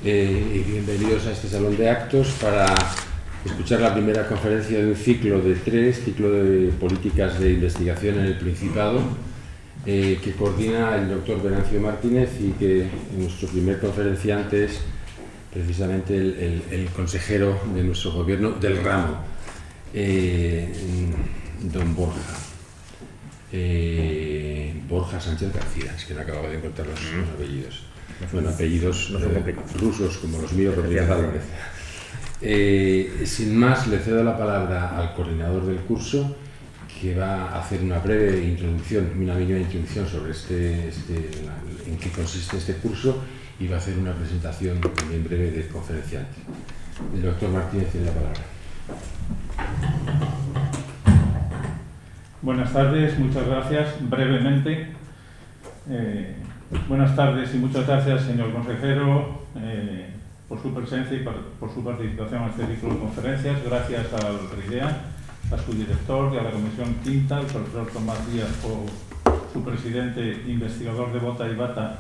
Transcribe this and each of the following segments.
Y bienvenidos a este salón de actos para escuchar la primera conferencia de un ciclo de tres, ciclo de políticas de investigación en el Principado, que coordina el doctor Venancio Martínez y que nuestro primer conferenciante es precisamente el consejero de nuestro gobierno del ramo, don Borja Sánchez García, es que no acababa de encontrar los apellidos. Bueno, apellidos rusos como los míos, Rodríguez Álvarez. Sin más, le cedo la palabra al coordinador del curso, que va a hacer una breve introducción, una mínima introducción sobre en qué consiste este curso, y va a hacer una presentación también breve del conferenciante. El doctor Martínez tiene la palabra. Buenas tardes, muchas gracias. Brevemente, buenas tardes y muchas gracias, señor consejero, por su presencia y por su participación en este ciclo de conferencias. Gracias al RIDEA, a su director y a la Comisión Quinta, el profesor Tomás Díaz, su presidente, investigador de Bota y Bata,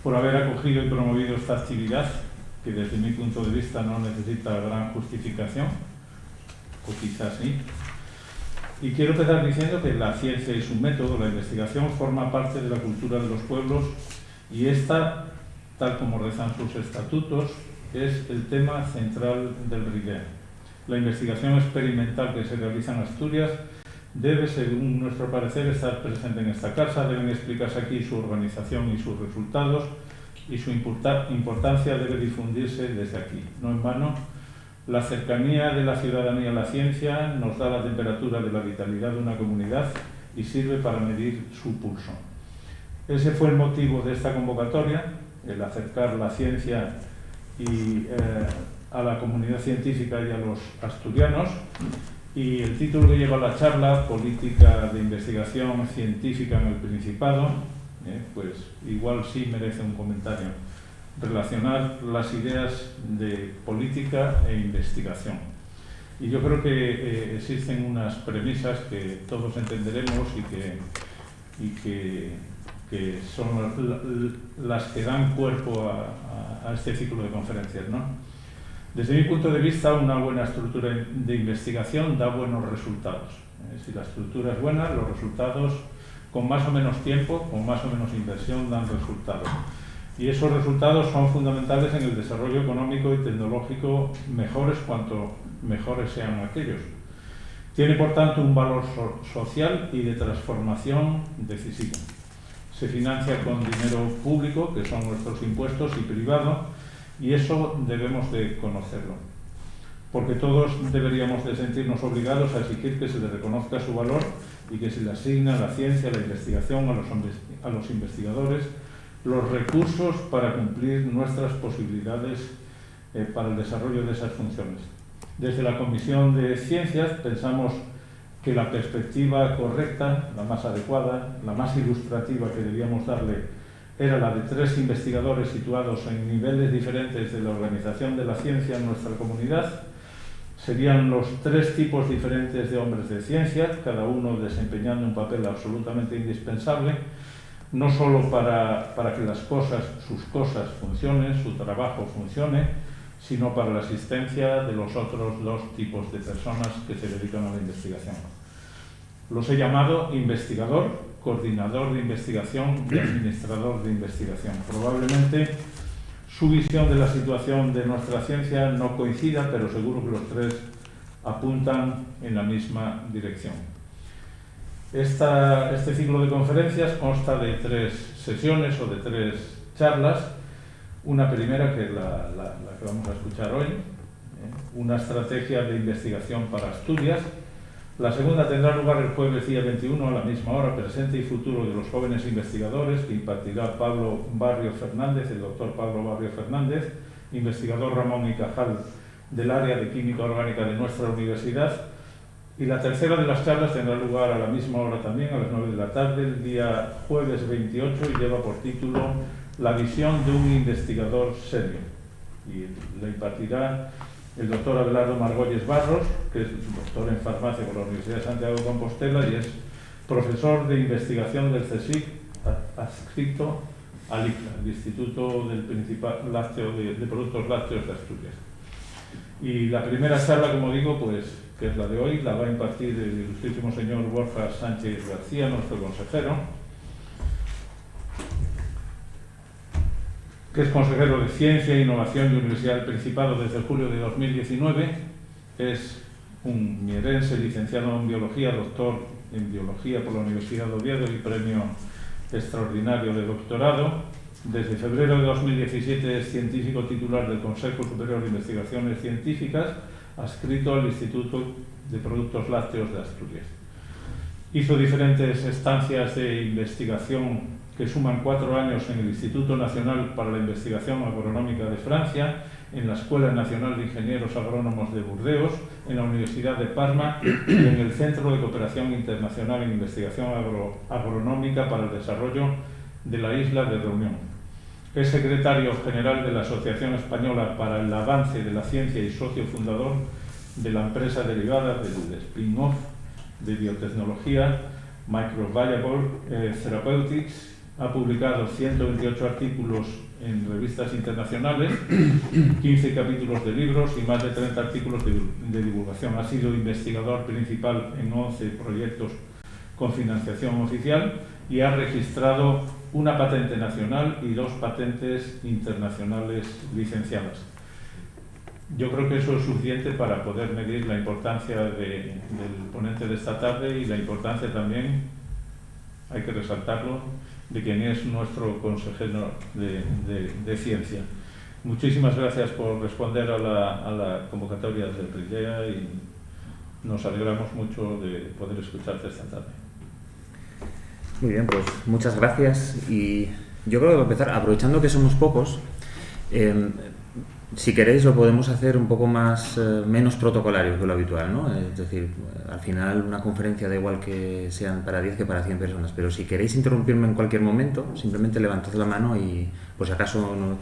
por haber acogido y promovido esta actividad, que desde mi punto de vista no necesita gran justificación, o quizás sí. Y quiero empezar diciendo que la ciencia y su método, la investigación, forma parte de la cultura de los pueblos, y esta, tal como rezan sus estatutos, es el tema central del RIDEA. La investigación experimental que se realiza en Asturias debe, según nuestro parecer, estar presente en esta casa. Deben explicarse aquí su organización y sus resultados, y su importancia debe difundirse desde aquí. No en vano, la cercanía de la ciudadanía a la ciencia nos da la temperatura de la vitalidad de una comunidad y sirve para medir su pulso. Ese fue el motivo de esta convocatoria, el acercar la ciencia a la comunidad científica y a los asturianos. Y el título que lleva la charla, Política de Investigación Científica en el Principado, pues igual sí merece un comentario. Relacionar las ideas de política e investigación. Y yo creo que existen unas premisas que todos entenderemos y que son las que dan cuerpo a este ciclo de conferencias, ¿no? Desde mi punto de vista, una buena estructura de investigación da buenos resultados. Si la estructura es buena, los resultados, con más o menos tiempo, con más o menos inversión, dan resultados. Y esos resultados son fundamentales en el desarrollo económico y tecnológico mejores cuanto mejores sean aquellos. Tiene, por tanto, un valor social y de transformación decisivo. Se financia con dinero público, que son nuestros impuestos, y privado, y eso debemos de conocerlo. Porque todos deberíamos de sentirnos obligados a exigir que se le reconozca su valor y que se le asigna a la ciencia, a la investigación, a los investigadores, los recursos para cumplir nuestras posibilidades para el desarrollo de esas funciones. Desde la Comisión de Ciencias pensamos que la perspectiva correcta, la más adecuada, la más ilustrativa que debíamos darle era la de tres investigadores situados en niveles diferentes de la organización de la ciencia en nuestra comunidad. Serían los tres tipos diferentes de hombres de ciencia, cada uno desempeñando un papel absolutamente indispensable, no solo para que sus cosas funcionen, su trabajo funcione, sino para la asistencia de los otros dos tipos de personas que se dedican a la investigación. Los he llamado investigador, coordinador de investigación y administrador de investigación. Probablemente su visión de la situación de nuestra ciencia no coincida, pero seguro que los tres apuntan en la misma dirección. Este ciclo de conferencias consta de tres sesiones o de tres charlas. Una primera, que es la que vamos a escuchar hoy, una estrategia de investigación para Asturias. La segunda tendrá lugar el jueves día 21 a la misma hora, presente y futuro de los jóvenes investigadores, que impartirá Pablo Barrio Fernández, el doctor Pablo Barrio Fernández, investigador Ramón y Cajal del área de química orgánica de nuestra universidad. Y la tercera de las charlas tendrá lugar a la misma hora también, a las 9 de la tarde, el día jueves 28, y lleva por título La visión de un investigador serio. Y la impartirá el doctor Abelardo Margolles Barros, que es doctor en farmacia por la Universidad de Santiago de Compostela y es profesor de investigación del CSIC, adscrito al IPLA, el Instituto del Principado Lácteo de Productos Lácteos de Asturias. Y la primera charla, como digo, pues, que es la de hoy, la va a impartir el ilustrísimo señor Borja Sánchez García, nuestro consejero, que es consejero de Ciencia, Innovación y Universidad del Principado desde julio de 2019. Es un mierense licenciado en Biología, doctor en Biología por la Universidad de Oviedo y premio extraordinario de doctorado. Desde febrero de 2017 es científico titular del Consejo Superior de Investigaciones Científicas, adscrito al Instituto de Productos Lácteos de Asturias. Hizo diferentes estancias de investigación que suman 4 años en el Instituto Nacional para la Investigación Agronómica de Francia, en la Escuela Nacional de Ingenieros Agrónomos de Burdeos, en la Universidad de Parma y en el Centro de Cooperación Internacional en Investigación Agronómica para el Desarrollo de la Isla de Reunión. Es secretario general de la Asociación Española para el Avance de la Ciencia y socio fundador de la empresa derivada del spin-off de biotecnología Microbiome Therapeutics. Ha publicado 128 artículos en revistas internacionales, 15 capítulos de libros y más de 30 artículos de divulgación. Ha sido investigador principal en 11 proyectos con financiación oficial y ha registrado una patente nacional y 2 patentes internacionales licenciadas. Yo creo que eso es suficiente para poder medir la importancia del ponente de esta tarde y la importancia también, hay que resaltarlo, de quien es nuestro consejero de ciencia. Muchísimas gracias por responder a la convocatoria del RIDEA y nos alegramos mucho de poder escucharte esta tarde. Muy bien, pues muchas gracias. Y yo creo que para empezar, aprovechando que somos pocos, si queréis lo podemos hacer un poco más menos protocolario que lo habitual, ¿no? Es decir, al final una conferencia da igual que sean para 10 que para 100 personas, pero si queréis interrumpirme en cualquier momento, simplemente levantad la mano y pues acaso no,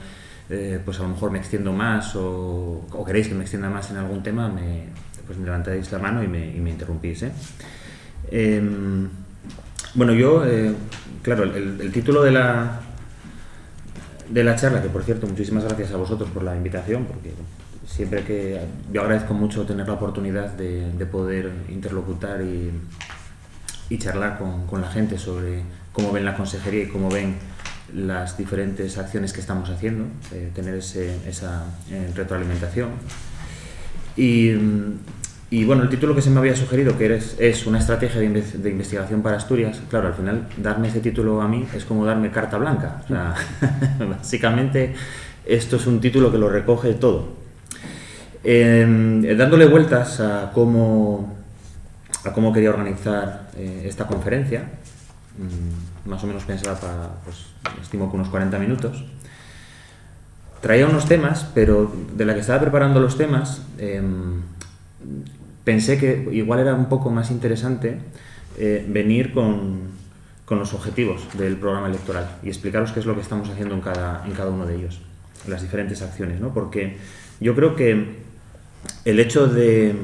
pues a lo mejor me extiendo más o queréis que me extienda más en algún tema, pues me levantáis la mano y me interrumpís, Bueno, yo, claro, el título de la charla, que por cierto, muchísimas gracias a vosotros por la invitación, porque siempre que yo agradezco mucho tener la oportunidad de poder interlocutar y charlar con la gente sobre cómo ven la consejería y cómo ven las diferentes acciones que estamos haciendo, tener esa retroalimentación. Y bueno, el título que se me había sugerido, que es una estrategia de investigación para Asturias, claro, al final darme ese título a mí es como darme carta blanca. O sea, básicamente esto es un título que lo recoge todo. Dándole vueltas a cómo quería organizar esta conferencia, más o menos pensaba para, pues, estimo que unos 40 minutos, traía unos temas, pero de la que estaba preparando los temas, pensé que igual era un poco más interesante venir con los objetivos del programa electoral y explicaros qué es lo que estamos haciendo en cada uno de ellos, las diferentes acciones, ¿no? Porque yo creo que el hecho de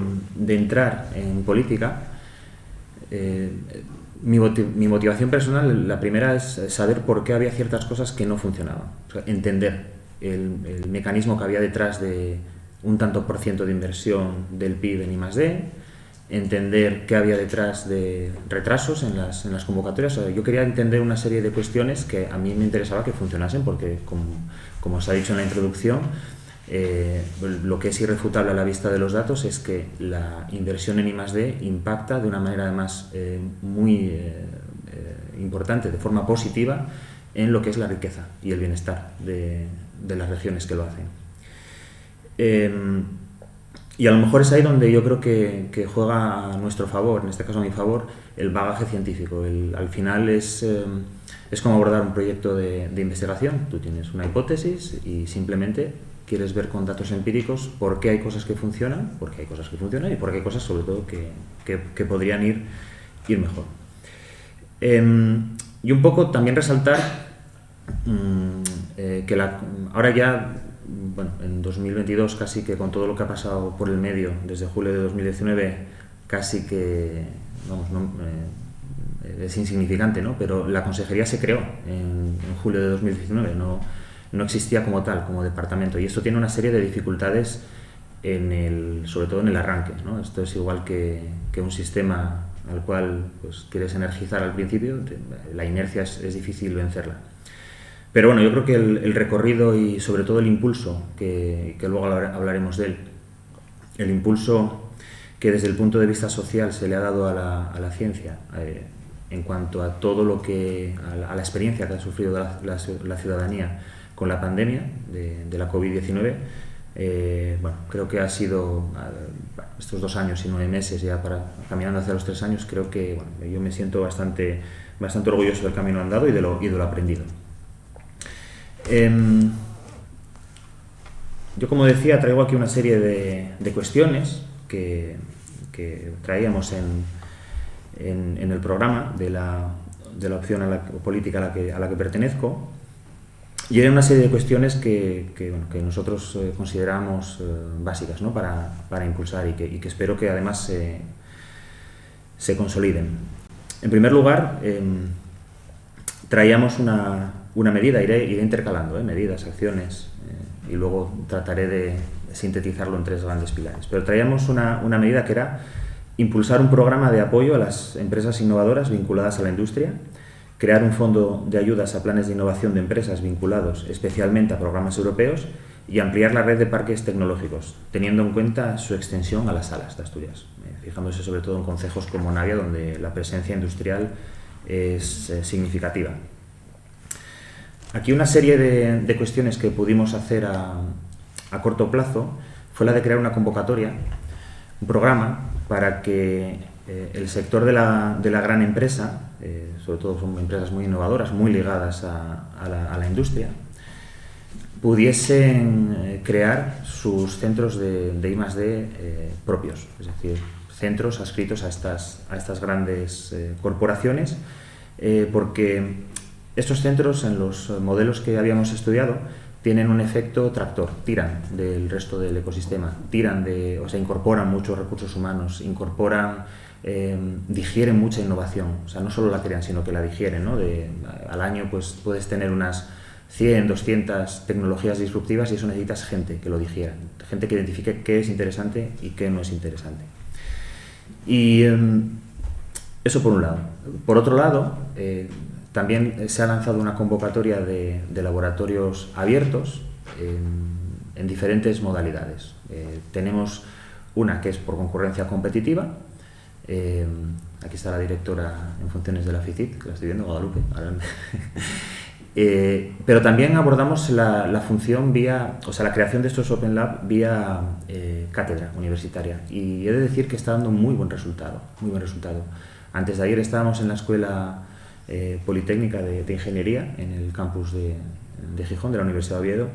entrar en política, mi motivación personal, la primera es saber por qué había ciertas cosas que no funcionaban, o sea, entender el mecanismo que había detrás de un tanto por ciento de inversión del PIB en I+D, entender qué había detrás de retrasos en las convocatorias. O sea, yo quería entender una serie de cuestiones que a mí me interesaba que funcionasen, porque como os ha dicho en la introducción, lo que es irrefutable a la vista de los datos es que la inversión en I+D impacta de una manera además muy importante, de forma positiva, en lo que es la riqueza y el bienestar de las regiones que lo hacen. Y a lo mejor es ahí donde yo creo que juega a nuestro favor, en este caso a mi favor, el bagaje científico. Al final es como abordar un proyecto de investigación. Tú tienes una hipótesis y simplemente quieres ver con datos empíricos por qué hay cosas que funcionan, y por qué hay cosas sobre todo que podrían ir mejor. Y un poco también resaltar que ahora ya, bueno, en 2022, casi que con todo lo que ha pasado por el medio desde julio de 2019, casi que, vamos, es insignificante, ¿no? Pero la consejería se creó en julio de 2019, no existía como tal, como departamento, y esto tiene una serie de dificultades sobre todo en el arranque, ¿no? Esto es igual que un sistema al cual pues, quieres energizar al principio, la inercia es difícil vencerla. Pero bueno, yo creo que el recorrido y sobre todo el impulso, que luego hablaremos de él, el impulso que desde el punto de vista social se le ha dado a la ciencia en cuanto a todo lo que, a la experiencia que ha sufrido la ciudadanía con la pandemia de la COVID-19, bueno, creo que ha sido estos 2 años y 9 meses ya caminando hacia los 3 años, creo que bueno, yo me siento bastante orgulloso del camino andado y de lo aprendido. Yo, como decía, traigo aquí una serie de cuestiones que traíamos en el programa de la opción política a la que pertenezco. Y hay una serie de cuestiones que nosotros consideramos básicas, ¿no? para impulsar y que espero que además se consoliden. En primer lugar, traíamos una medida, iré intercalando medidas, acciones, y luego trataré de sintetizarlo en 3 grandes pilares. Pero traíamos una medida que era impulsar un programa de apoyo a las empresas innovadoras vinculadas a la industria, crear un fondo de ayudas a planes de innovación de empresas vinculados especialmente a programas europeos y ampliar la red de parques tecnológicos, teniendo en cuenta su extensión a las salas de Asturias, fijándose sobre todo en concejos como Navia, donde la presencia industrial es significativa. Aquí una serie de cuestiones que pudimos hacer a corto plazo fue la de crear una convocatoria, un programa para que el sector de la gran empresa, sobre todo son empresas muy innovadoras, muy ligadas a la industria, pudiesen crear sus centros de I+D propios, es decir, centros adscritos a estas grandes corporaciones, porque estos centros, en los modelos que habíamos estudiado, tienen un efecto tractor, tiran del resto del ecosistema, incorporan muchos recursos humanos, digieren mucha innovación, o sea, no solo la crean, sino que la digieren, ¿no? Al año pues puedes tener unas 100, 200 tecnologías disruptivas y eso necesitas gente que lo digiera, gente que identifique qué es interesante y qué no es interesante. Y eso por un lado. Por otro lado, también se ha lanzado una convocatoria de laboratorios abiertos en diferentes modalidades. Tenemos una que es por concurrencia competitiva. Aquí está la directora en funciones de la FICIT, que la estoy viendo, Guadalupe. Pero también abordamos la función la creación de estos Open Lab vía cátedra universitaria. Y he de decir que está dando muy buen resultado, muy buen resultado. Antes de ayer estábamos en la Escuela Politécnica de Ingeniería en el campus de Gijón, de la Universidad de Oviedo,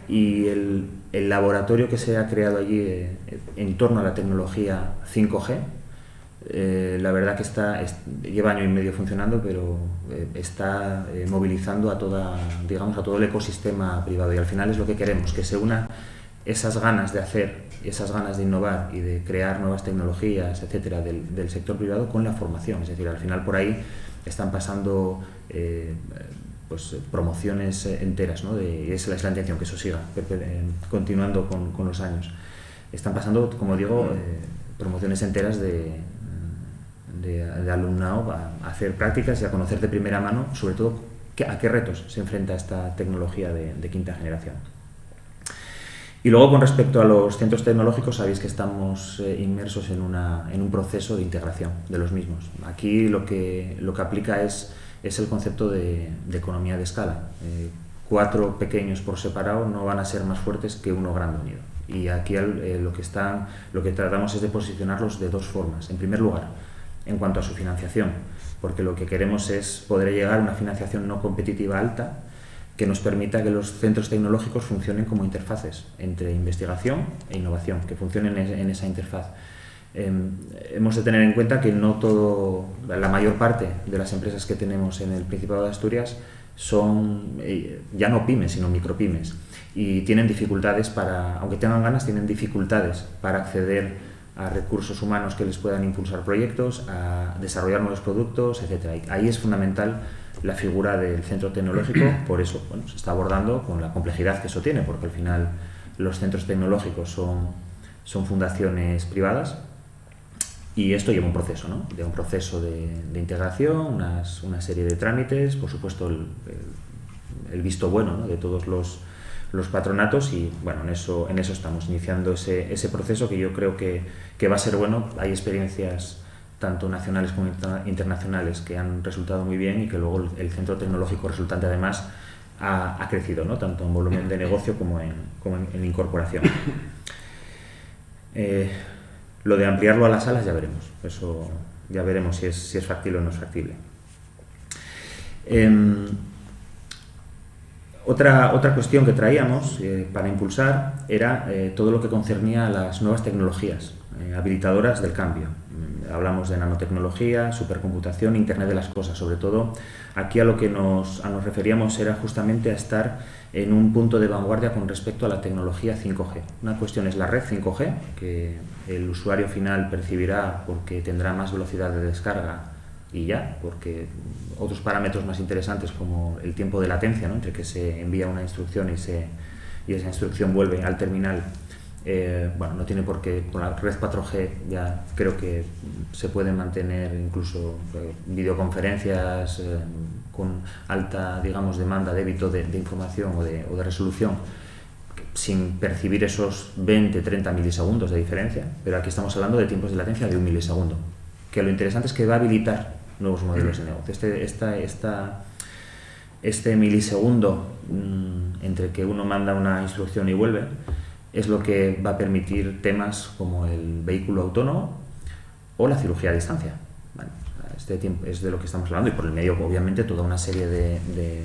y el laboratorio que se ha creado allí en torno a la tecnología 5G, la verdad que lleva 1 año y medio funcionando, pero está movilizando a todo el ecosistema privado, y al final es lo que queremos, que se una esas ganas de hacer, esas ganas de innovar y de crear nuevas tecnologías, etcétera, del sector privado con la formación. Es decir, al final por ahí están pasando promociones enteras, ¿no? Y esa es la intención, que eso siga continuando con los años. Están pasando, como digo, promociones enteras de alumnado a hacer prácticas y a conocer de primera mano, sobre todo, a qué retos se enfrenta esta tecnología de quinta generación. Y luego, con respecto a los centros tecnológicos, sabéis que estamos inmersos en un proceso de integración de los mismos. Aquí lo que aplica es el concepto de economía de escala. 4 pequeños por separado no van a ser más fuertes que uno grande unido. Y aquí lo que tratamos es de posicionarlos de 2 formas. En primer lugar, en cuanto a su financiación, porque lo que queremos es poder llegar a una financiación no competitiva alta que nos permita que los centros tecnológicos funcionen como interfaces entre investigación e innovación, que funcionen en esa interfaz. Hemos de tener en cuenta que la mayor parte de las empresas que tenemos en el Principado de Asturias son ya no pymes, sino micropymes, y tienen dificultades aunque tengan ganas, tienen dificultades para acceder a recursos humanos que les puedan impulsar proyectos, a desarrollar nuevos productos, etc. Ahí es fundamental la figura del centro tecnológico, por eso se está abordando con la complejidad que eso tiene, porque al final los centros tecnológicos son fundaciones privadas y esto lleva un proceso, ¿no? De un proceso de integración, una serie de trámites, por supuesto el visto bueno, ¿no? De todos los patronatos y bueno, en eso estamos iniciando ese proceso que yo creo que va a ser bueno. Hay experiencias tanto nacionales como internacionales que han resultado muy bien y que luego el centro tecnológico resultante además ha crecido, ¿no? Tanto en volumen de negocio como en incorporación. Lo de ampliarlo a las salas ya veremos, eso ya veremos si es factible o no es factible. Otra cuestión que traíamos para impulsar era todo lo que concernía a las nuevas tecnologías habilitadoras del cambio. Hablamos de nanotecnología, supercomputación, Internet de las cosas. Sobre todo, aquí a lo que nos referíamos era justamente a estar en un punto de vanguardia con respecto a la tecnología 5G. Una cuestión es la red 5G, que el usuario final percibirá porque tendrá más velocidad de descarga y ya, porque otros parámetros más interesantes como el tiempo de latencia, ¿no? Entre que se envía una instrucción y esa instrucción vuelve al terminal, no tiene por qué. Con la red 4G ya creo que se pueden mantener incluso videoconferencias con alta, digamos, demanda, débito de información o de resolución, sin percibir esos 20-30 milisegundos de diferencia, pero aquí estamos hablando de tiempos de latencia de 1 milisegundo, que lo interesante es que va a habilitar nuevos modelos de negocio. Este milisegundo entre que uno manda una instrucción y vuelve es lo que va a permitir temas como el vehículo autónomo o la cirugía a distancia. Bueno, este tiempo es de lo que estamos hablando y por el medio obviamente toda una serie de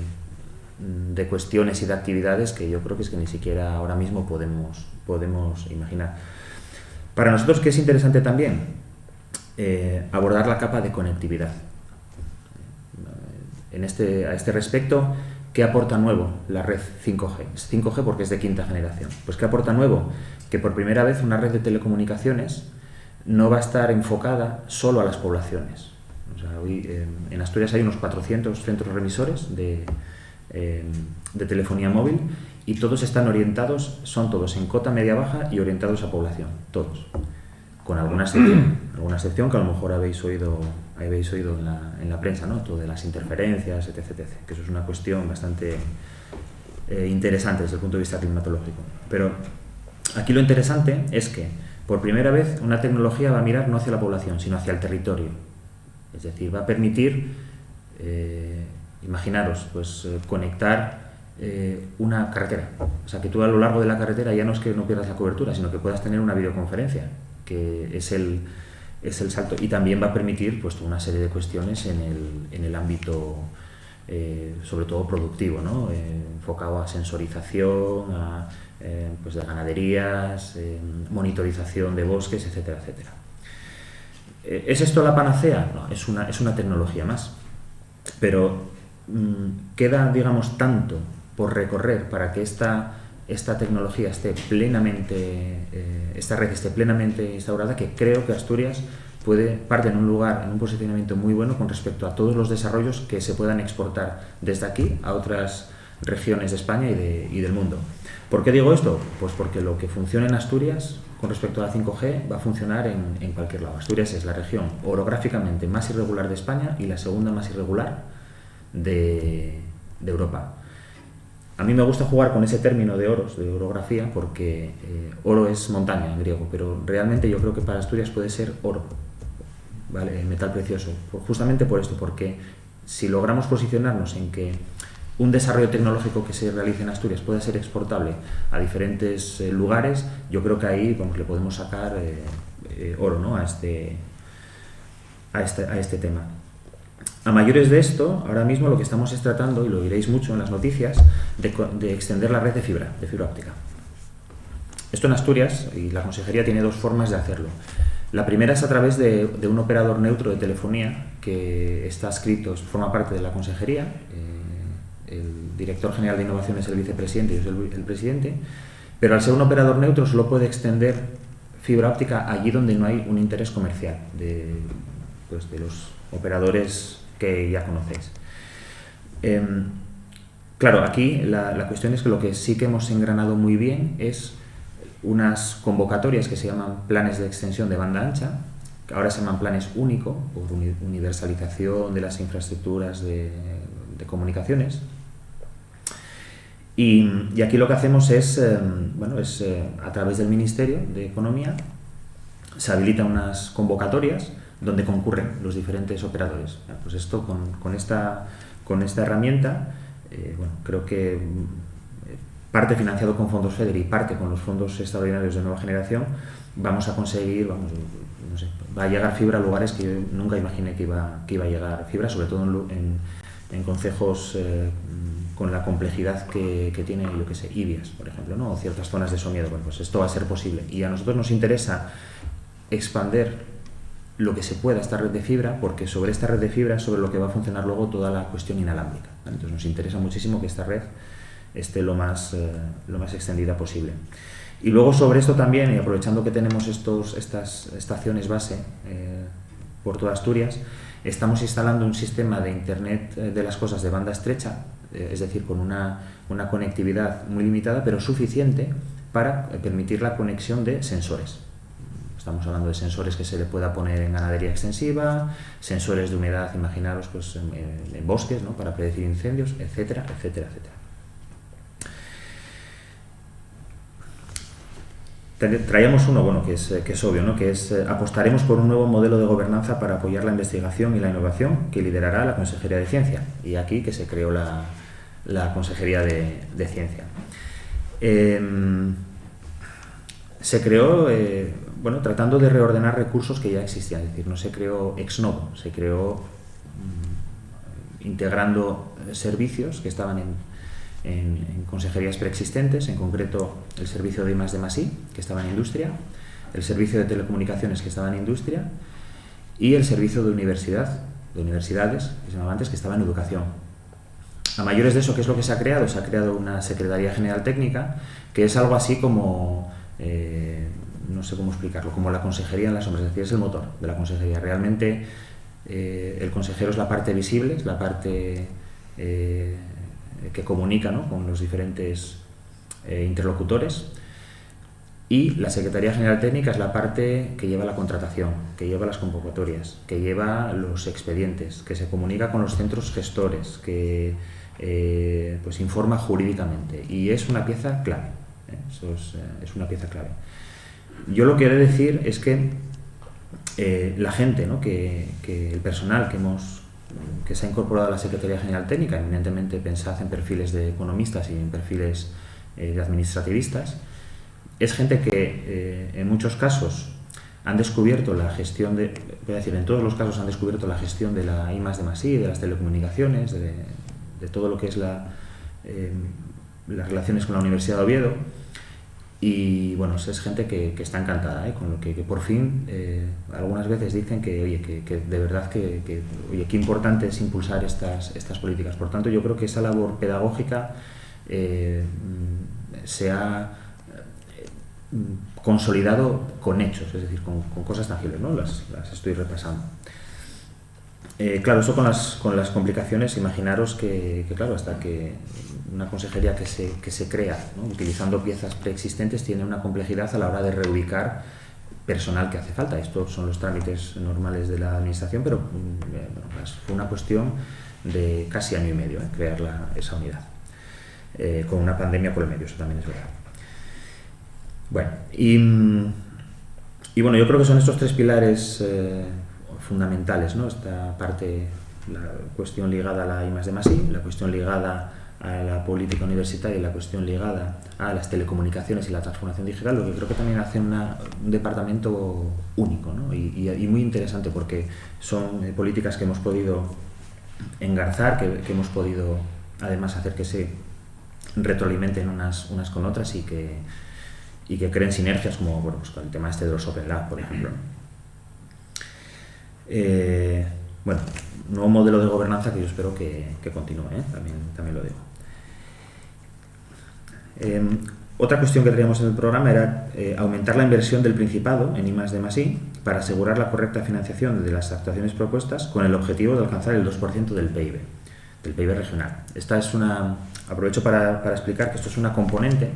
cuestiones y de actividades que yo creo que ni siquiera ahora mismo podemos imaginar. Para nosotros, ¿qué es interesante también? Abordar la capa de conectividad. A este respecto, ¿qué aporta nuevo la red 5G? Es 5G porque es de quinta generación. Pues ¿qué aporta nuevo? Que por primera vez una red de telecomunicaciones no va a estar enfocada solo a las poblaciones. O sea, hoy en Asturias hay unos 400 centros remisores de telefonía móvil y todos están orientados, son todos en cota media-baja y orientados a población, todos. Con alguna excepción que a lo mejor habéis oído en la prensa, ¿no? Todo de las interferencias, etc., que eso es una cuestión bastante interesante desde el punto de vista climatológico. Pero aquí lo interesante es que por primera vez una tecnología va a mirar no hacia la población, sino hacia el territorio. Es decir, va a permitir, imaginaros, conectar una carretera. O sea, que tú a lo largo de la carretera ya no es que no pierdas la cobertura, sino que puedas tener una videoconferencia, que es el salto, y también va a permitir pues una serie de cuestiones en el ámbito sobre todo productivo, ¿no? Enfocado a sensorización, de ganaderías, monitorización de bosques, etcétera, etcétera. ¿Es esto la panacea? No, es una tecnología más, pero queda, digamos, tanto por recorrer para que esta tecnología esté plenamente, esta red esté plenamente instaurada, que creo que Asturias parte en un posicionamiento muy bueno con respecto a todos los desarrollos que se puedan exportar desde aquí a otras regiones de España y del mundo. ¿Por qué digo esto? Pues porque lo que funciona en Asturias con respecto a la 5G va a funcionar en cualquier lado. Asturias es la región orográficamente más irregular de España y la segunda más irregular de Europa. A mí me gusta jugar con ese término de oros, de orografía, porque oro es montaña en griego, pero realmente yo creo que para Asturias puede ser oro, ¿vale? Metal precioso, justamente por esto, porque si logramos posicionarnos en que un desarrollo tecnológico que se realice en Asturias pueda ser exportable a diferentes lugares, yo creo que ahí le podemos sacar oro, ¿no? a este tema. A mayores de esto, ahora mismo lo que estamos es tratando, y lo diréis mucho en las noticias, de extender la red de fibra óptica. Esto en Asturias, y la Consejería tiene dos formas de hacerlo. La primera es a través de un operador neutro de telefonía que está adscrito, forma parte de la Consejería. El director general de innovación es el vicepresidente y yo soy el presidente, pero al ser un operador neutro solo puede extender fibra óptica allí donde no hay un interés comercial de los operadores que ya conocéis. Claro, aquí la cuestión es que lo que sí que hemos engranado muy bien es unas convocatorias que se llaman planes de extensión de banda ancha, que ahora se llaman planes único, por universalización de las infraestructuras de comunicaciones. Y aquí lo que hacemos es, a través del Ministerio de Economía, se habilitan unas convocatorias donde concurren los diferentes operadores. Pues esto con esta herramienta, creo que parte financiado con fondos FEDER y parte con los fondos extraordinarios de Nueva Generación, vamos a conseguir, va a llegar fibra a lugares que yo nunca imaginé que iba a llegar fibra, sobre todo en concejos con la complejidad que tiene, yo qué sé, Ibias, por ejemplo, ¿no? O ciertas zonas de Somiedo. Bueno, pues esto va a ser posible. Y a nosotros nos interesa expander lo que se pueda esta red de fibra, porque sobre esta red de fibra es sobre lo que va a funcionar luego toda la cuestión inalámbrica, ¿vale? Entonces nos interesa muchísimo que esta red esté lo más extendida posible. Y luego sobre esto también, y aprovechando que tenemos estas estaciones base por toda Asturias, estamos instalando un sistema de Internet de las cosas de banda estrecha, es decir, con una conectividad muy limitada, pero suficiente para permitir la conexión de sensores. Estamos hablando de sensores que se le pueda poner en ganadería extensiva, sensores de humedad, imaginaros, pues en bosques, ¿no? Para predecir incendios, etcétera, etcétera, etcétera. Traíamos uno, que es obvio, ¿no? Que es apostaremos por un nuevo modelo de gobernanza para apoyar la investigación y la innovación que liderará la Consejería de Ciencia. Y aquí que se creó la Consejería de Ciencia. Se creó, tratando de reordenar recursos que ya existían, es decir, no se creó ex novo, se creó integrando servicios que estaban en consejerías preexistentes, en concreto el servicio de I+D+I, que estaba en industria, el servicio de telecomunicaciones, que estaba en industria, y el servicio de universidades, que se llamaba antes, que estaba en educación. A mayores de eso, ¿qué es lo que se ha creado? Se ha creado una Secretaría General Técnica, que es algo así como, no sé cómo explicarlo, como la consejería en las sombras, es decir, es el motor de la consejería. Realmente el consejero es la parte visible, es la parte que comunica, ¿no? Con los diferentes interlocutores, y la Secretaría General Técnica es la parte que lleva la contratación, que lleva las convocatorias, que lleva los expedientes, que se comunica con los centros gestores, que pues informa jurídicamente, y es una pieza clave, eso es una pieza clave. Yo lo que he de decir es que la gente, ¿no? que el personal que se ha incorporado a la Secretaría General Técnica, eminentemente pensad en perfiles de economistas y en perfiles de administrativistas, es gente que en muchos casos han descubierto la gestión en todos los casos han descubierto la gestión de la I+D+I, de las telecomunicaciones, de todo lo que es las relaciones con la Universidad de Oviedo. Y bueno, es gente que está encantada, con lo que por fin algunas veces dicen que de verdad que qué importante es impulsar estas políticas. Por tanto, yo creo que esa labor pedagógica se ha consolidado con hechos, es decir, con cosas tangibles, ¿no? Las estoy repasando. Claro, eso con las complicaciones, imaginaros que claro, hasta que una consejería que se crea, ¿no? Utilizando piezas preexistentes, tiene una complejidad a la hora de reubicar personal que hace falta. Estos son los trámites normales de la administración, pero fue una cuestión de casi año y medio crear esa unidad, con una pandemia por el medio, eso también es verdad. Bueno, y bueno, yo creo que son estos tres pilares fundamentales, ¿no? Esta parte, la cuestión ligada a la I+D+I, la cuestión ligada a la política universitaria y la cuestión ligada a las telecomunicaciones y la transformación digital, lo que creo que también hace un departamento único, ¿no? y muy interesante, porque son políticas que hemos podido engarzar, que hemos podido además hacer que se retroalimenten unas con otras y que creen sinergias, como pues con el tema de los Open Lab, por ejemplo. Nuevo modelo de gobernanza que yo espero que continúe, también lo digo. Otra cuestión que teníamos en el programa era aumentar la inversión del Principado en I+D+I para asegurar la correcta financiación de las actuaciones propuestas con el objetivo de alcanzar el 2% del PIB regional. Esta es aprovecho para explicar que esto es una componente,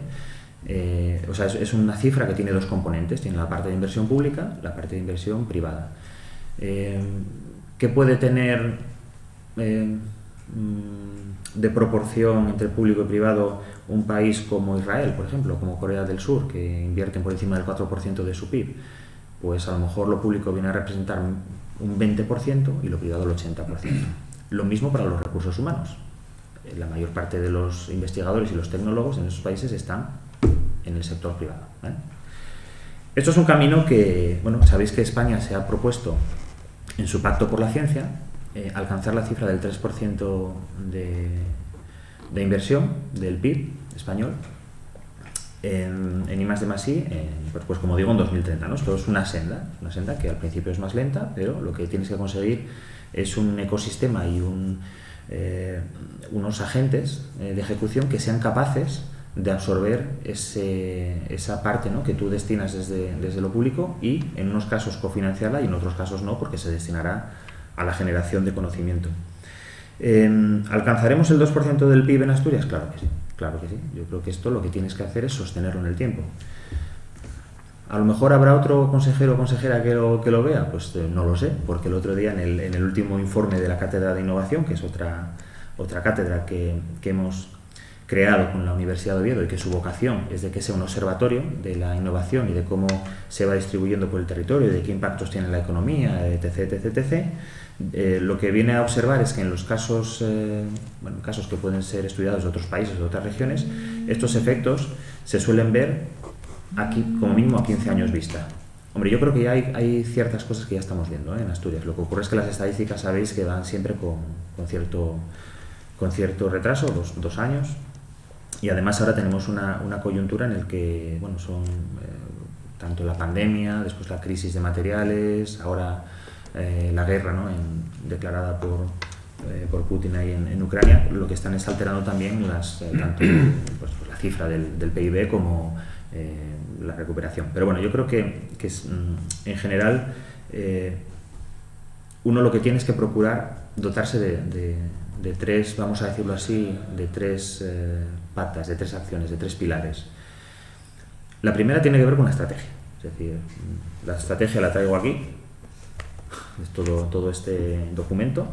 o sea, es una cifra que tiene dos componentes, tiene la parte de inversión pública, la parte de inversión privada. ¿Qué puede tener de proporción entre público y privado un país como Israel, por ejemplo, como Corea del Sur, que invierten por encima del 4% de su PIB? Pues a lo mejor lo público viene a representar un 20% y lo privado el 80%. Lo mismo para los recursos humanos. La mayor parte de los investigadores y los tecnólogos en esos países están en el sector privado, ¿vale? Esto es un camino que, bueno, sabéis que España se ha propuesto en su Pacto por la Ciencia alcanzar la cifra del 3% de inversión del PIB español en I+D+I, pues como digo, en 2030, ¿no? Esto es una senda que al principio es más lenta, pero lo que tienes que conseguir es un ecosistema y unos agentes de ejecución que sean capaces de absorber esa parte, ¿no?, que tú destinas desde lo público y en unos casos cofinanciarla y en otros casos no, porque se destinará a la generación de conocimiento. ¿Alcanzaremos el 2% del PIB en Asturias? Claro que sí, claro que sí. Yo creo que esto lo que tienes que hacer es sostenerlo en el tiempo. A lo mejor habrá otro consejero o consejera que lo vea, pues no lo sé, porque el otro día en el último informe de la Cátedra de Innovación, que es otra cátedra que hemos creado con la Universidad de Oviedo y que su vocación es de que sea un observatorio de la innovación y de cómo se va distribuyendo por el territorio, de qué impactos tiene en la economía, etc. Lo que viene a observar es que en los casos, casos que pueden ser estudiados de otros países, de otras regiones, estos efectos se suelen ver aquí como mínimo a 15 años vista. Hombre, yo creo que ya hay ciertas cosas que ya estamos viendo en Asturias. Lo que ocurre es que las estadísticas sabéis que van siempre con cierto retraso, 2 años. Y además ahora tenemos una coyuntura en la que, bueno, son tanto la pandemia, después la crisis de materiales, ahora la guerra, ¿no?, declarada por Putin ahí en Ucrania, lo que están es alterando también tanto pues la cifra del PIB como la recuperación. Pero bueno, yo creo que es, en general uno lo que tiene es que procurar dotarse de tres, vamos a decirlo así, de tres patas, de tres acciones, de tres pilares. La primera tiene que ver con la estrategia, es decir, la estrategia la traigo aquí, es todo este documento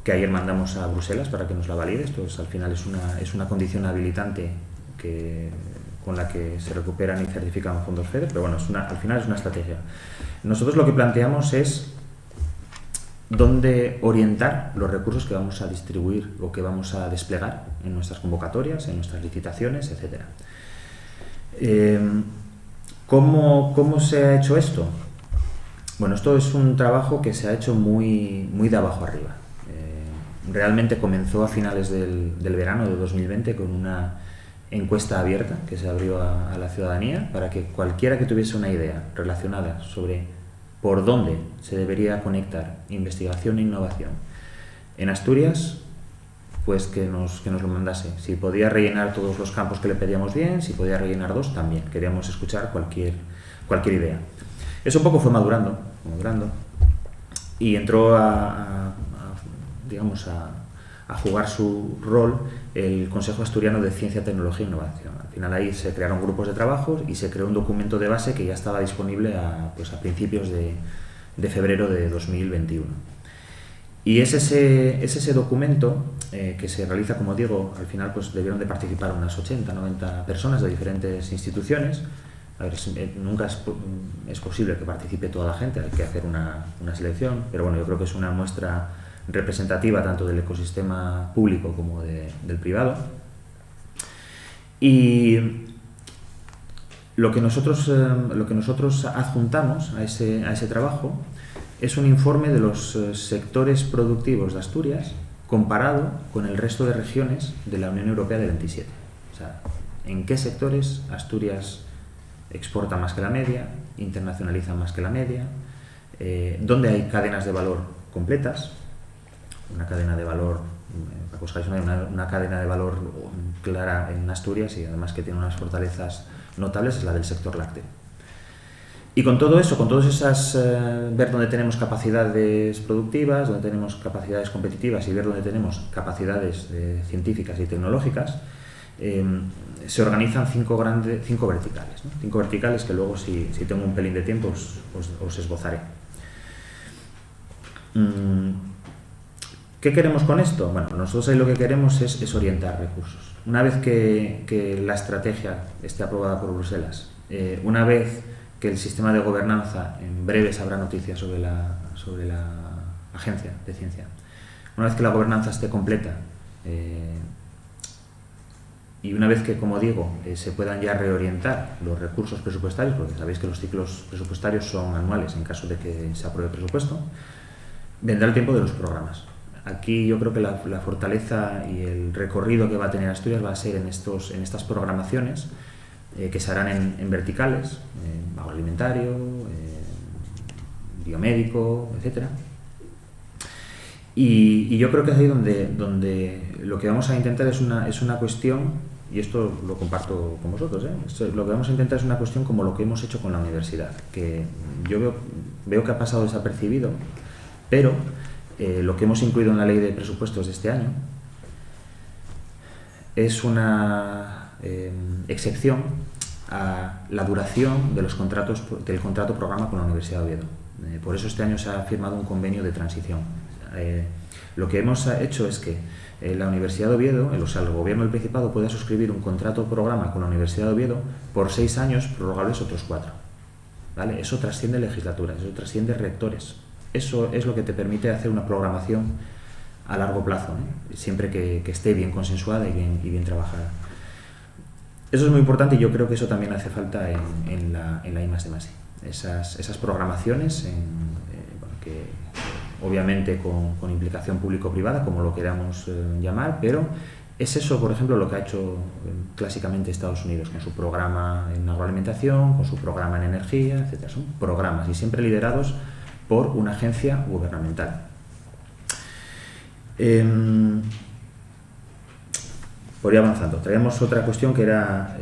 que ayer mandamos a Bruselas para que nos la valide. Esto al final es una condición habilitante con la que se recuperan y certifican fondos FEDER, pero bueno, al final es una estrategia. Nosotros lo que planteamos es dónde orientar los recursos que vamos a distribuir o que vamos a desplegar en nuestras convocatorias, en nuestras licitaciones, etc. ¿Cómo se ha hecho esto? Bueno, esto es un trabajo que se ha hecho muy de abajo arriba. Realmente comenzó a finales del verano de 2020 con una encuesta abierta que se abrió a la ciudadanía para que cualquiera que tuviese una idea relacionada sobre por dónde se debería conectar investigación e innovación en Asturias, pues que nos lo mandase. Si podía rellenar todos los campos que le pedíamos, bien; si podía rellenar 2, también. Queríamos escuchar cualquier idea. Eso un poco fue madurando y entró a jugar su rol el Consejo Asturiano de Ciencia, Tecnología e Innovación. Al final ahí se crearon grupos de trabajo y se creó un documento de base que ya estaba disponible a principios de febrero de 2021. Y es ese documento que se realiza, como digo, al final pues debieron de participar unas 80, 90 personas de diferentes instituciones. A ver, nunca es posible que participe toda la gente, hay que hacer una selección, pero bueno, yo creo que es una muestra representativa tanto del ecosistema público como del privado. Y lo que nosotros adjuntamos a ese trabajo es un informe de los sectores productivos de Asturias comparado con el resto de regiones de la Unión Europea de 27. O sea, en qué sectores Asturias exporta más que la media, internacionaliza más que la media, dónde hay cadenas de valor completas, una cadena de valor Para que os hagáis una cadena de valor clara en Asturias y además que tiene unas fortalezas notables, es la del sector lácteo. Y con todo eso, con todas esas, ver dónde tenemos capacidades productivas, dónde tenemos capacidades competitivas y ver dónde tenemos capacidades científicas y tecnológicas, se organizan cinco verticales, ¿no? 5 verticales que luego, si tengo un pelín de tiempo, os esbozaré. ¿Qué queremos con esto? Bueno, nosotros ahí lo que queremos es orientar recursos. Una vez que la estrategia esté aprobada por Bruselas, una vez que el sistema de gobernanza, en breve habrá noticias sobre la Agencia de Ciencia, una vez que la gobernanza esté completa, y una vez que, como digo, se puedan ya reorientar los recursos presupuestarios, porque sabéis que los ciclos presupuestarios son anuales en caso de que se apruebe el presupuesto, vendrá el tiempo de los programas. Aquí yo creo que la fortaleza y el recorrido que va a tener Asturias va a ser en estas programaciones que se harán en verticales, agroalimentario, biomédico, etc. Y yo creo que es ahí donde lo que vamos a intentar es una cuestión, y esto lo comparto con vosotros, lo que vamos a intentar es una cuestión como lo que hemos hecho con la universidad, que yo veo que ha pasado desapercibido, pero lo que hemos incluido en la ley de presupuestos de este año es una excepción a la duración de los contratos del contrato programa con la Universidad de Oviedo. Por eso este año se ha firmado un convenio de transición. Lo que hemos hecho es que la Universidad de Oviedo, el Gobierno del Principado, pueda suscribir un contrato programa con la Universidad de Oviedo por 6 años, prorrogables otros 4. ¿Vale? Eso trasciende legislaturas, eso trasciende rectores. Eso es lo que te permite hacer una programación a largo plazo, siempre que esté bien consensuada y bien trabajada. Eso es muy importante y yo creo que eso también hace falta en la I+D+I. Esas programaciones, que obviamente con implicación público-privada, como lo queramos llamar, pero es eso, por ejemplo, lo que ha hecho clásicamente Estados Unidos con su programa en agroalimentación, con su programa en energía, etc. Son programas y siempre liderados por una agencia gubernamental. Por ir avanzando, traemos otra cuestión que era,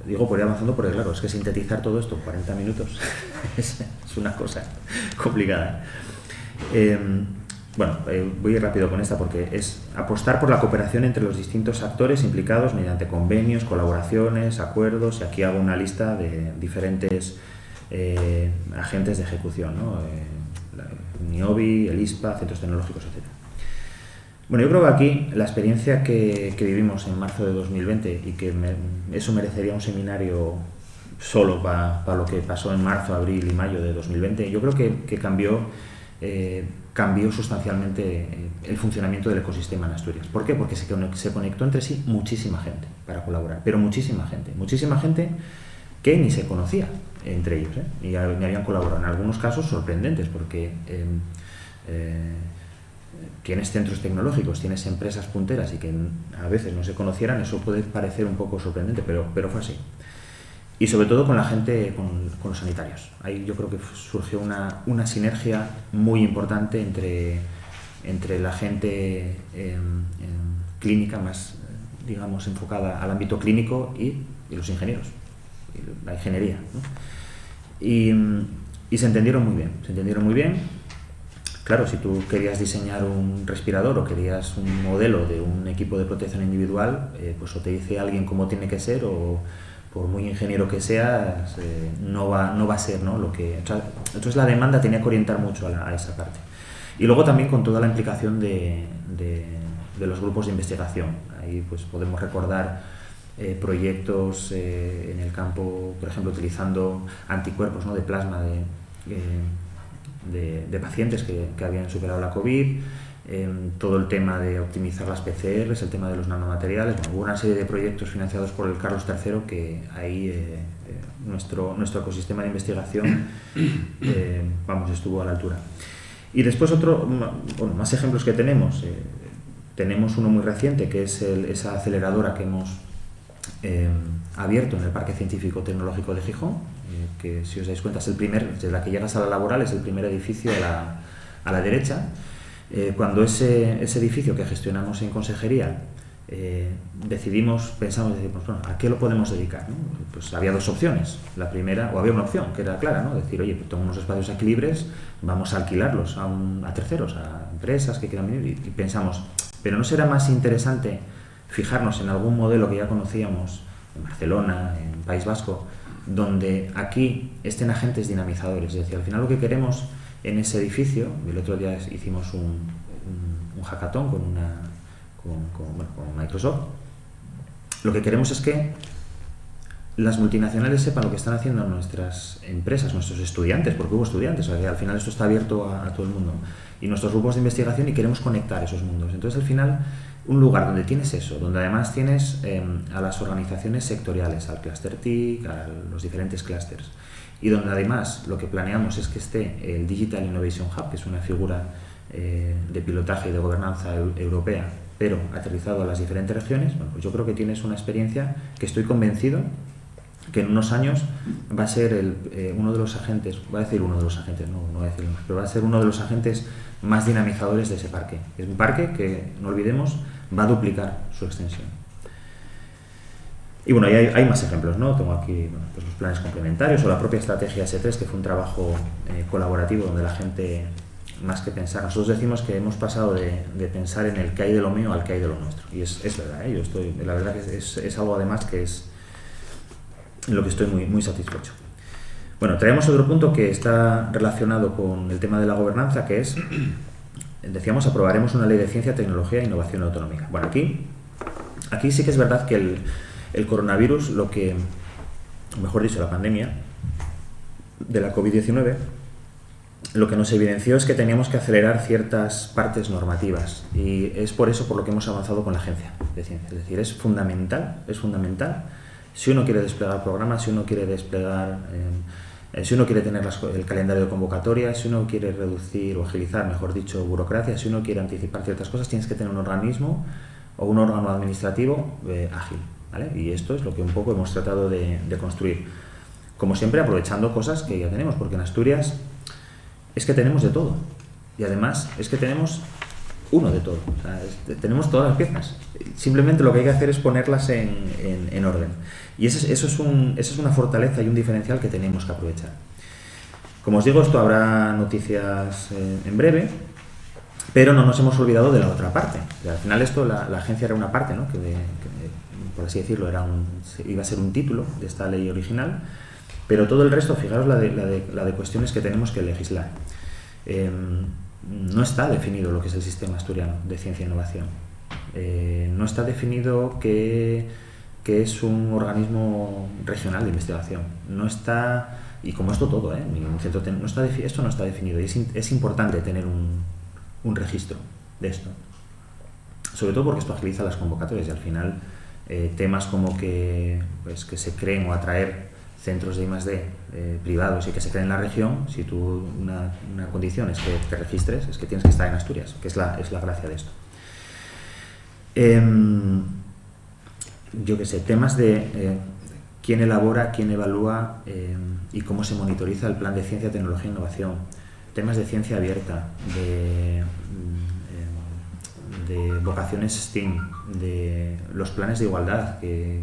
digo por ir avanzando porque claro, es que sintetizar todo esto en 40 minutos es una cosa complicada. Voy rápido con esta porque es apostar por la cooperación entre los distintos actores implicados mediante convenios, colaboraciones, acuerdos, y aquí hago una lista de diferentes agentes de ejecución, ¿no? NIOBI, el ISPA, centros tecnológicos, etc. Bueno, yo creo que aquí la experiencia que vivimos en marzo de 2020 y que eso merecería un seminario solo para lo que pasó en marzo, abril y mayo de 2020, yo creo que cambió sustancialmente el funcionamiento del ecosistema en Asturias. ¿Por qué? Porque se conectó entre sí muchísima gente para colaborar, pero muchísima gente que ni se conocía entre ellos, ni habían colaborado. En algunos casos sorprendentes, porque tienes centros tecnológicos, tienes empresas punteras y que a veces no se conocieran, eso puede parecer un poco sorprendente, pero fue así. Y sobre todo con la gente, con los sanitarios. Ahí yo creo que surgió una sinergia muy importante entre la gente clínica, más, digamos, enfocada al ámbito clínico y los ingenieros, y la ingeniería, ¿no? Y se entendieron muy bien. Claro, si tú querías diseñar un respirador o querías un modelo de un equipo de protección individual, pues o te dice alguien cómo tiene que ser, o por muy ingeniero que seas, no va a ser, ¿no? Entonces la demanda tenía que orientar mucho a esa parte. Y luego también con toda la implicación de los grupos de investigación. Ahí pues podemos recordar proyectos en el campo, por ejemplo, utilizando anticuerpos, ¿no? De plasma de pacientes que habían superado la COVID, todo el tema de optimizar las PCRs, el tema de los nanomateriales. Bueno, hubo una serie de proyectos financiados por el Carlos III que ahí nuestro ecosistema de investigación estuvo a la altura. Y después más ejemplos que tenemos. Tenemos uno muy reciente, que es esa aceleradora que hemos abierto en el Parque Científico Tecnológico de Gijón, que si os dais cuenta es el primer, desde la que llegas a la laboral, es el primer edificio a la derecha, Cuando ese edificio que gestionamos en consejería pensamos, bueno, ¿a qué lo podemos dedicar? ¿No? Pues había dos opciones. La primera, o había una opción que era clara, ¿no? Decir, oye, pues tengo unos espacios aquí libres, vamos a alquilarlos a terceros, a empresas que quieran venir, y pensamos, pero ¿no será más interesante fijarnos en algún modelo que ya conocíamos en Barcelona, en País Vasco, donde aquí estén agentes dinamizadores? Es decir, al final lo que queremos en ese edificio, el otro día hicimos un hackathon con Microsoft, lo que queremos es que las multinacionales sepan lo que están haciendo nuestras empresas, nuestros estudiantes, porque hubo estudiantes, o sea, que al final esto está abierto a todo el mundo, y nuestros grupos de investigación, y queremos conectar esos mundos. Entonces, al final, un lugar donde tienes eso, donde además tienes a las organizaciones sectoriales, al Cluster TIC, a los diferentes clusters, y donde además lo que planeamos es que esté el Digital Innovation Hub, que es una figura de pilotaje y de gobernanza europea, pero aterrizado a las diferentes regiones. Bueno, pues yo creo que tienes una experiencia que estoy convencido que en unos años va a ser uno de los agentes, no voy a decir más, pero va a ser uno de los agentes más dinamizadores de ese parque. Es un parque que, no olvidemos, va a duplicar su extensión. Y bueno, hay más ejemplos, ¿no? Tengo aquí pues los planes complementarios o la propia estrategia S3, que fue un trabajo colaborativo donde la gente, más que pensar, nosotros decimos que hemos pasado de pensar en el que hay de lo mío al que hay de lo nuestro. Y es verdad, ¿eh? La verdad que es algo además que es en lo que estoy muy, muy satisfecho. Bueno, traemos otro punto que está relacionado con el tema de la gobernanza, que es, decíamos, aprobaremos una ley de ciencia, tecnología e innovación autonómica. Bueno, aquí sí que es verdad que el coronavirus, mejor dicho, la pandemia de la COVID-19, lo que nos evidenció es que teníamos que acelerar ciertas partes normativas, y es por eso por lo que hemos avanzado con la Agencia de Ciencia. Es decir, es fundamental si uno quiere desplegar programas, si uno quiere si uno quiere tener el calendario de convocatoria, si uno quiere reducir o agilizar, mejor dicho, burocracia, si uno quiere anticipar ciertas cosas, tienes que tener un organismo o un órgano administrativo ágil, ¿vale? Y esto es lo que un poco hemos tratado de construir. Como siempre, aprovechando cosas que ya tenemos, porque en Asturias es que tenemos de todo, y además es que tenemos uno de todo, o sea, tenemos todas las piezas, simplemente lo que hay que hacer es ponerlas en orden, y eso es una fortaleza y un diferencial que tenemos que aprovechar. Como os digo, esto habrá noticias en breve, pero no nos hemos olvidado de la otra parte. O sea, al final esto, la agencia era una parte, ¿no? que por así decirlo, iba a ser un título de esta ley original, pero todo el resto, fijaros la de cuestiones que tenemos que legislar. No está definido lo que es el sistema asturiano de ciencia e innovación. No está definido que es un organismo regional de investigación. No está, y como esto todo, esto no está definido, y es importante tener un registro de esto. Sobre todo porque esto agiliza las convocatorias, y al final temas como que se creen o atraer centros de I+D privados y que se creen en la región, si tú una condición es que te registres, es que tienes que estar en Asturias, que es la gracia de esto. Yo qué sé, temas de quién elabora, quién evalúa y cómo se monitoriza el plan de ciencia, tecnología e innovación, temas de ciencia abierta, de vocaciones STEAM, de los planes de igualdad que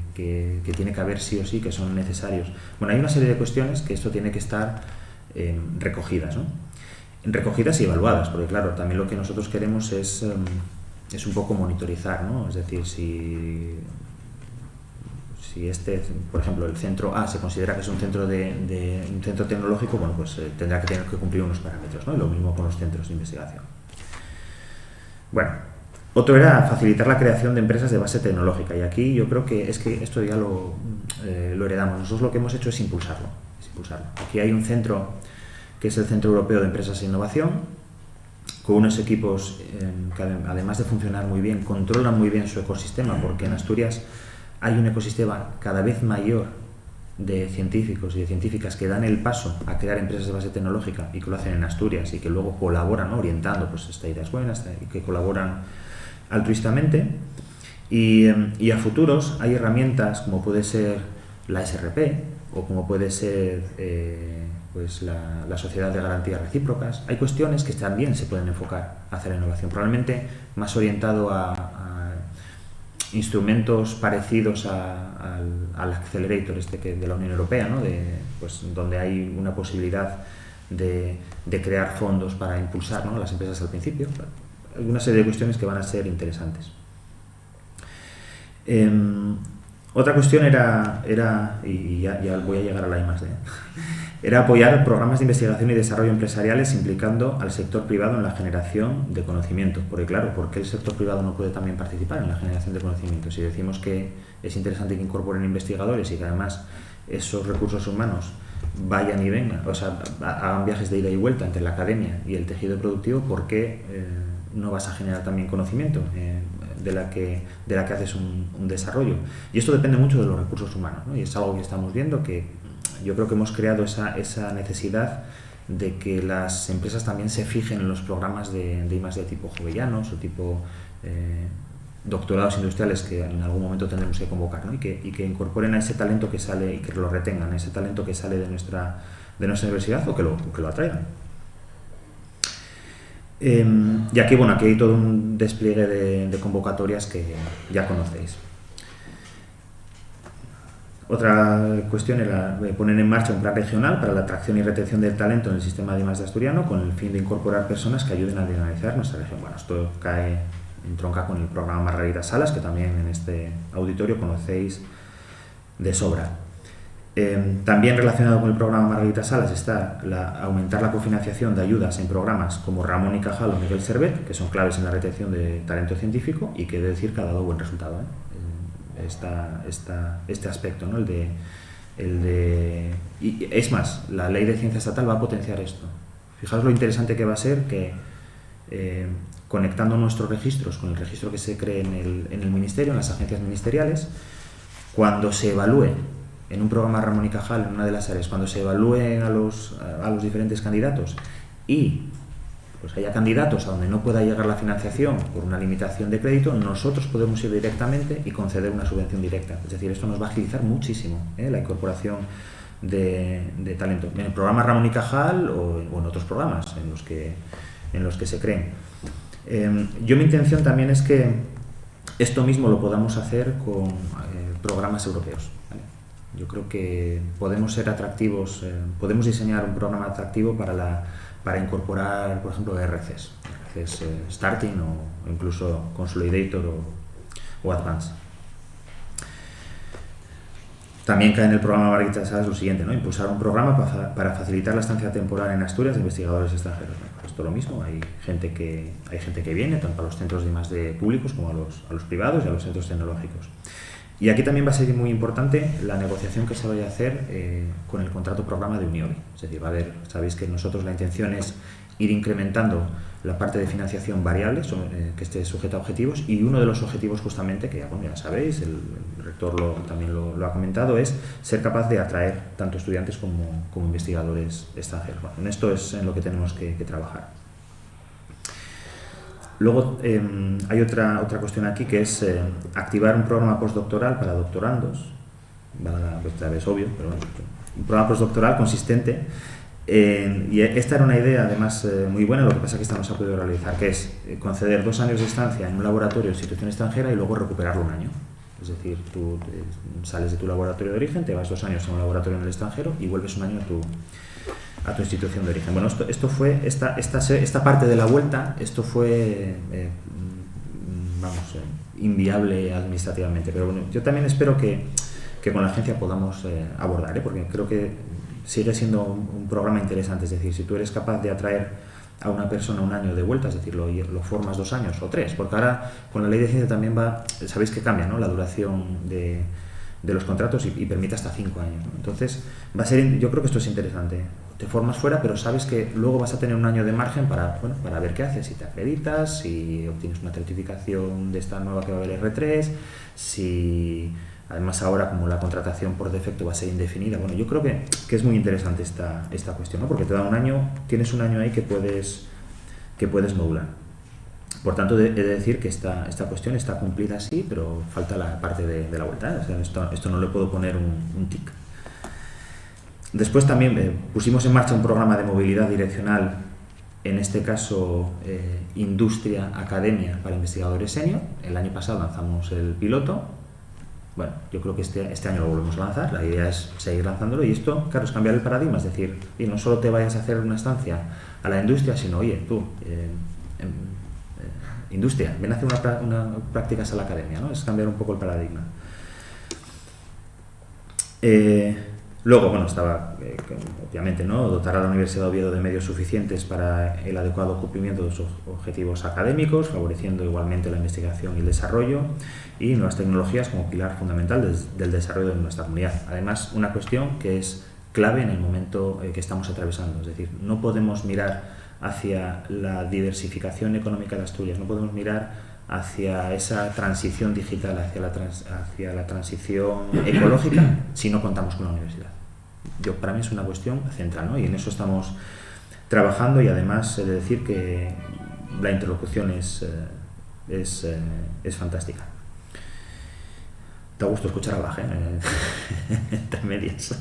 tiene que haber sí o sí, que son necesarios. Bueno, hay una serie de cuestiones que esto tiene que estar recogidas, ¿no? Recogidas y evaluadas, porque claro, también lo que nosotros queremos es un poco monitorizar, ¿no? Es decir, si por ejemplo, el centro A se considera que es un centro un centro tecnológico, bueno, pues tendrá que tener que cumplir unos parámetros, ¿no? Y lo mismo con los centros de investigación. Bueno, otro era facilitar la creación de empresas de base tecnológica, y aquí yo creo que esto ya lo heredamos. Nosotros lo que hemos hecho es impulsarlo. Aquí hay un centro que es el Centro Europeo de Empresas e Innovación, con unos equipos que además de funcionar muy bien, controlan muy bien su ecosistema, porque en Asturias hay un ecosistema cada vez mayor de científicos y de científicas que dan el paso a crear empresas de base tecnológica y que lo hacen en Asturias y que luego colaboran, ¿no? Orientando, pues esta idea es buena, y que colaboran altruistamente. Y a futuros hay herramientas como puede ser la SRP o como puede ser pues la sociedad de garantías recíprocas. Hay cuestiones que también se pueden enfocar hacia la innovación, probablemente más orientado a instrumentos parecidos al Accelerator de la Unión Europea, ¿no? Pues, donde hay una posibilidad de crear fondos para impulsar, ¿no?, las empresas al principio. Hay una serie de cuestiones que van a ser interesantes. Otra cuestión era y ya voy a llegar a la I+D, era apoyar programas de investigación y desarrollo empresariales implicando al sector privado en la generación de conocimiento. Porque claro, ¿por qué el sector privado no puede también participar en la generación de conocimiento? Si decimos que es interesante que incorporen investigadores y que además esos recursos humanos vayan y vengan, o sea, hagan viajes de ida y vuelta entre la academia y el tejido productivo, ¿por qué no vas a generar también conocimiento de la que haces un desarrollo? Y esto depende mucho de los recursos humanos, ¿no? Y es algo que estamos viendo, que yo creo que hemos creado esa necesidad de que las empresas también se fijen en los programas de I+D tipo Jovellanos o tipo doctorados industriales que en algún momento tendremos que convocar, ¿no? y que incorporen a ese talento que sale y que lo retengan, a ese talento que sale de nuestra universidad o que lo atraigan. Y aquí, bueno, aquí hay todo un despliegue de convocatorias que ya conocéis. Otra cuestión era poner en marcha un plan regional para la atracción y retención del talento en el sistema de I+D asturiano con el fin de incorporar personas que ayuden a dinamizar nuestra región. Bueno, esto entronca con el programa Margarita Salas, que también en este auditorio conocéis de sobra. También relacionado con el programa Margarita Salas está aumentar la cofinanciación de ayudas en programas como Ramón y Cajal o Miguel Servet, que son claves en la retención de talento científico y que he de decir que ha dado buen resultado, este aspecto, ¿no? Y es más, la ley de ciencia estatal va a potenciar esto. Fijaos lo interesante que va a ser que conectando nuestros registros con el registro que se cree en el ministerio, en las agencias ministeriales, cuando se evalúe en un programa Ramón y Cajal, en una de las áreas, cuando se evalúen a los diferentes candidatos y pues haya candidatos a donde no pueda llegar la financiación por una limitación de crédito, nosotros podemos ir directamente y conceder una subvención directa. Es decir, esto nos va a agilizar muchísimo la incorporación de talento en el programa Ramón y Cajal o en otros programas en los que se creen. Mi intención también es que esto mismo lo podamos hacer con programas europeos, ¿vale? Yo creo que podemos ser atractivos, podemos diseñar un programa atractivo para incorporar, por ejemplo, RCs Starting o incluso Consolidator o Advance. También cae en el programa Margarita Salas lo siguiente, ¿no? Impulsar un programa para facilitar la estancia temporal en Asturias de investigadores extranjeros. ¿No? Esto lo mismo, hay gente que viene tanto a los centros de I+D públicos como a los privados y a los centros tecnológicos. Y aquí también va a ser muy importante la negociación que se vaya a hacer con el contrato programa de Unión. Es decir, sabéis que nosotros la intención es ir incrementando la parte de financiación variable que esté sujeta a objetivos, y uno de los objetivos justamente, que ya sabéis, el rector también lo ha comentado, es ser capaz de atraer tanto estudiantes como investigadores extranjeros. Bueno, en esto es en lo que tenemos que trabajar. Luego hay otra cuestión aquí, que es activar un programa postdoctoral para doctorandos, otra vez obvio, pero bueno, un programa postdoctoral consistente y esta era una idea además muy buena, lo que pasa es que esta no se ha podido realizar, que es conceder 2 años de estancia en un laboratorio o institución extranjera y luego recuperarlo un año. Es decir, tú sales de tu laboratorio de origen, te vas 2 años a un laboratorio en el extranjero y vuelves un año a tu institución de origen. Bueno, esto fue, esta parte de la vuelta, esto fue, inviable administrativamente, pero bueno, yo también espero que con la agencia podamos abordar, porque creo que sigue siendo un programa interesante. Es decir, si tú eres capaz de atraer a una persona un año de vuelta, es decir, lo formas 2 años o 3, porque ahora con la ley de ciencia también sabéis que cambia, ¿no?, la duración de los contratos y permite hasta 5 años, ¿no? Entonces, yo creo que esto es interesante. Te formas fuera, pero sabes que luego vas a tener un año de margen para ver qué haces, si te acreditas, si obtienes una certificación de esta nueva que va a haber R3, si además ahora como la contratación por defecto va a ser indefinida. Bueno, yo creo que es muy interesante esta cuestión, ¿no? Porque te da un año, tienes un año ahí que puedes modular. Por tanto, he de decir que esta cuestión está cumplida así, pero falta la parte de la vuelta, ¿eh? O sea, esto no le puedo poner un tic. Después también pusimos en marcha un programa de movilidad direccional, en este caso Industria Academia para investigadores senior. El año pasado lanzamos el piloto. Bueno, yo creo que este año lo volvemos a lanzar. La idea es seguir lanzándolo y esto, claro, es cambiar el paradigma, es decir, y no solo te vayas a hacer una estancia a la industria, sino, oye, tú, industria, ven a hacer una prácticas a la academia, ¿no? Es cambiar un poco el paradigma. Luego, bueno, estaba, obviamente, ¿no?, dotar a la Universidad de Oviedo de medios suficientes para el adecuado cumplimiento de sus objetivos académicos, favoreciendo igualmente la investigación y el desarrollo, y nuevas tecnologías como pilar fundamental del desarrollo de nuestra comunidad. Además, una cuestión que es clave en el momento que estamos atravesando, es decir, no podemos mirar hacia la diversificación económica de Asturias, no podemos mirar hacia esa transición digital, hacia la transición ecológica, si no contamos con la universidad. Para mí es una cuestión central, ¿no? Y en eso estamos trabajando, y además he de decir que la interlocución es fantástica. Da gusto escuchar a Baje, entre medias.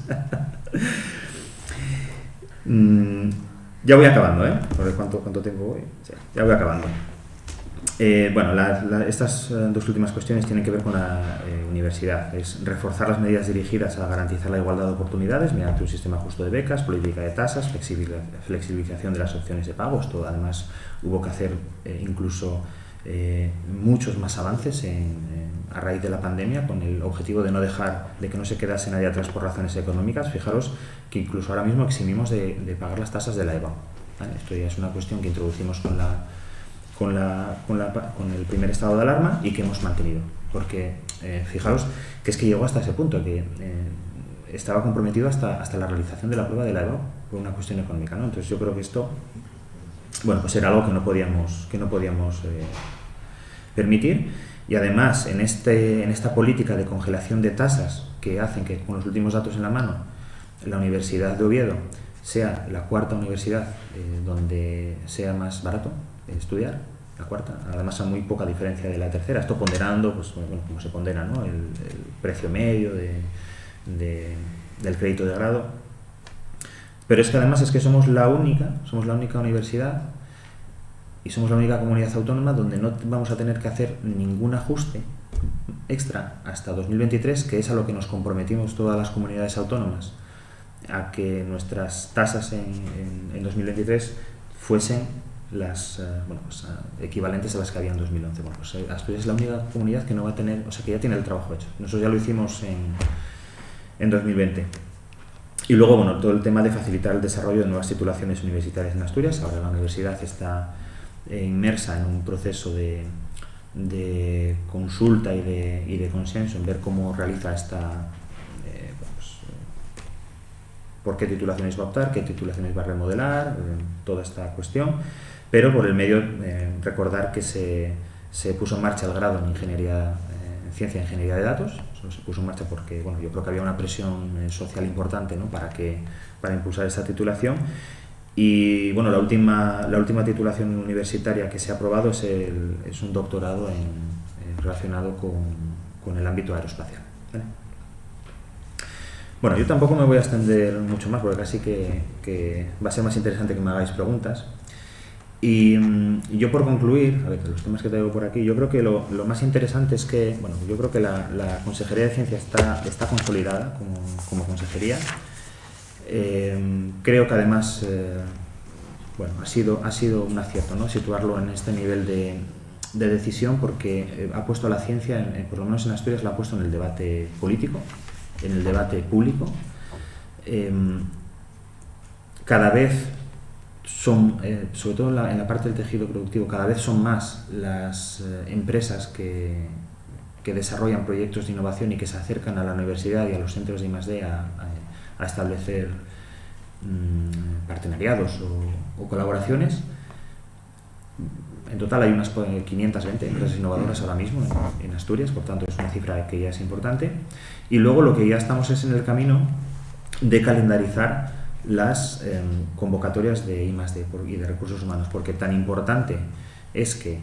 Ya voy acabando, ¿Por cuánto tiempo voy? Sí, ya voy acabando. Bueno, estas dos últimas cuestiones tienen que ver con la universidad. Es reforzar las medidas dirigidas a garantizar la igualdad de oportunidades mediante un sistema justo de becas, política de tasas, flexibilización de las opciones de pago. Esto, además, hubo que hacer incluso muchos más avances a raíz de la pandemia, con el objetivo de no dejar, de que no se quedase nadie atrás por razones económicas. Fijaros que incluso ahora mismo eximimos de pagar las tasas de la EVA, ¿vale? Esto ya es una cuestión que introducimos con el primer estado de alarma y que hemos mantenido, porque fijaros que es que llegó hasta ese punto, que estaba comprometido hasta la realización de la prueba de la EVA por una cuestión económica, ¿no? Entonces yo creo que esto, bueno, pues era algo que no podíamos permitir, y además en esta política de congelación de tasas que hacen que, con los últimos datos en la mano, la Universidad de Oviedo sea la cuarta universidad donde sea más barato estudiar, la cuarta, además a muy poca diferencia de la tercera, esto ponderando, pues bueno, como se pondera, ¿no?, el precio medio del crédito de grado. Pero es que además es que somos la única universidad y somos la única comunidad autónoma donde no vamos a tener que hacer ningún ajuste extra hasta 2023, que es a lo que nos comprometimos todas las comunidades autónomas, a que nuestras tasas en 2023 fuesen las equivalentes a las que había en 2011. Bueno, pues Asturias es la única comunidad que no va a tener, o sea, que ya tiene el trabajo hecho. Nosotros ya lo hicimos en 2020. Y luego, bueno, todo el tema de facilitar el desarrollo de nuevas titulaciones universitarias en Asturias. Ahora la universidad está inmersa en un proceso de consulta y de consenso en ver cómo realiza por qué titulaciones va a optar, qué titulaciones va a remodelar, toda esta cuestión. Pero por el medio, recordar que se puso en marcha el grado en Ciencia e Ingeniería de Datos. Eso se puso en marcha porque, bueno, yo creo que había una presión social importante, ¿no?, para impulsar esta titulación. Y bueno, la última titulación universitaria que se ha aprobado es un doctorado relacionado con el ámbito aeroespacial, ¿vale? Bueno, yo tampoco me voy a extender mucho más porque casi que va a ser más interesante que me hagáis preguntas. Y yo, por concluir, a ver, los temas que traigo por aquí, yo creo que lo más interesante es que, bueno, yo creo que la Consejería de Ciencia está consolidada como consejería. Creo que además, bueno, ha sido un acierto, ¿no?, situarlo en este nivel de decisión, porque ha puesto a la ciencia, por lo menos en Asturias, la ha puesto en el debate político, en el debate público. Cada vez son, sobre todo en la parte del tejido productivo, cada vez son más las empresas que desarrollan proyectos de innovación y que se acercan a la universidad y a los centros de I+D a establecer partenariados o colaboraciones. En total hay unas 520 empresas innovadoras ahora mismo en Asturias, por tanto es una cifra que ya es importante. Y luego lo que ya estamos es en el camino de calendarizar las convocatorias de I+D y de recursos humanos, porque tan importante es que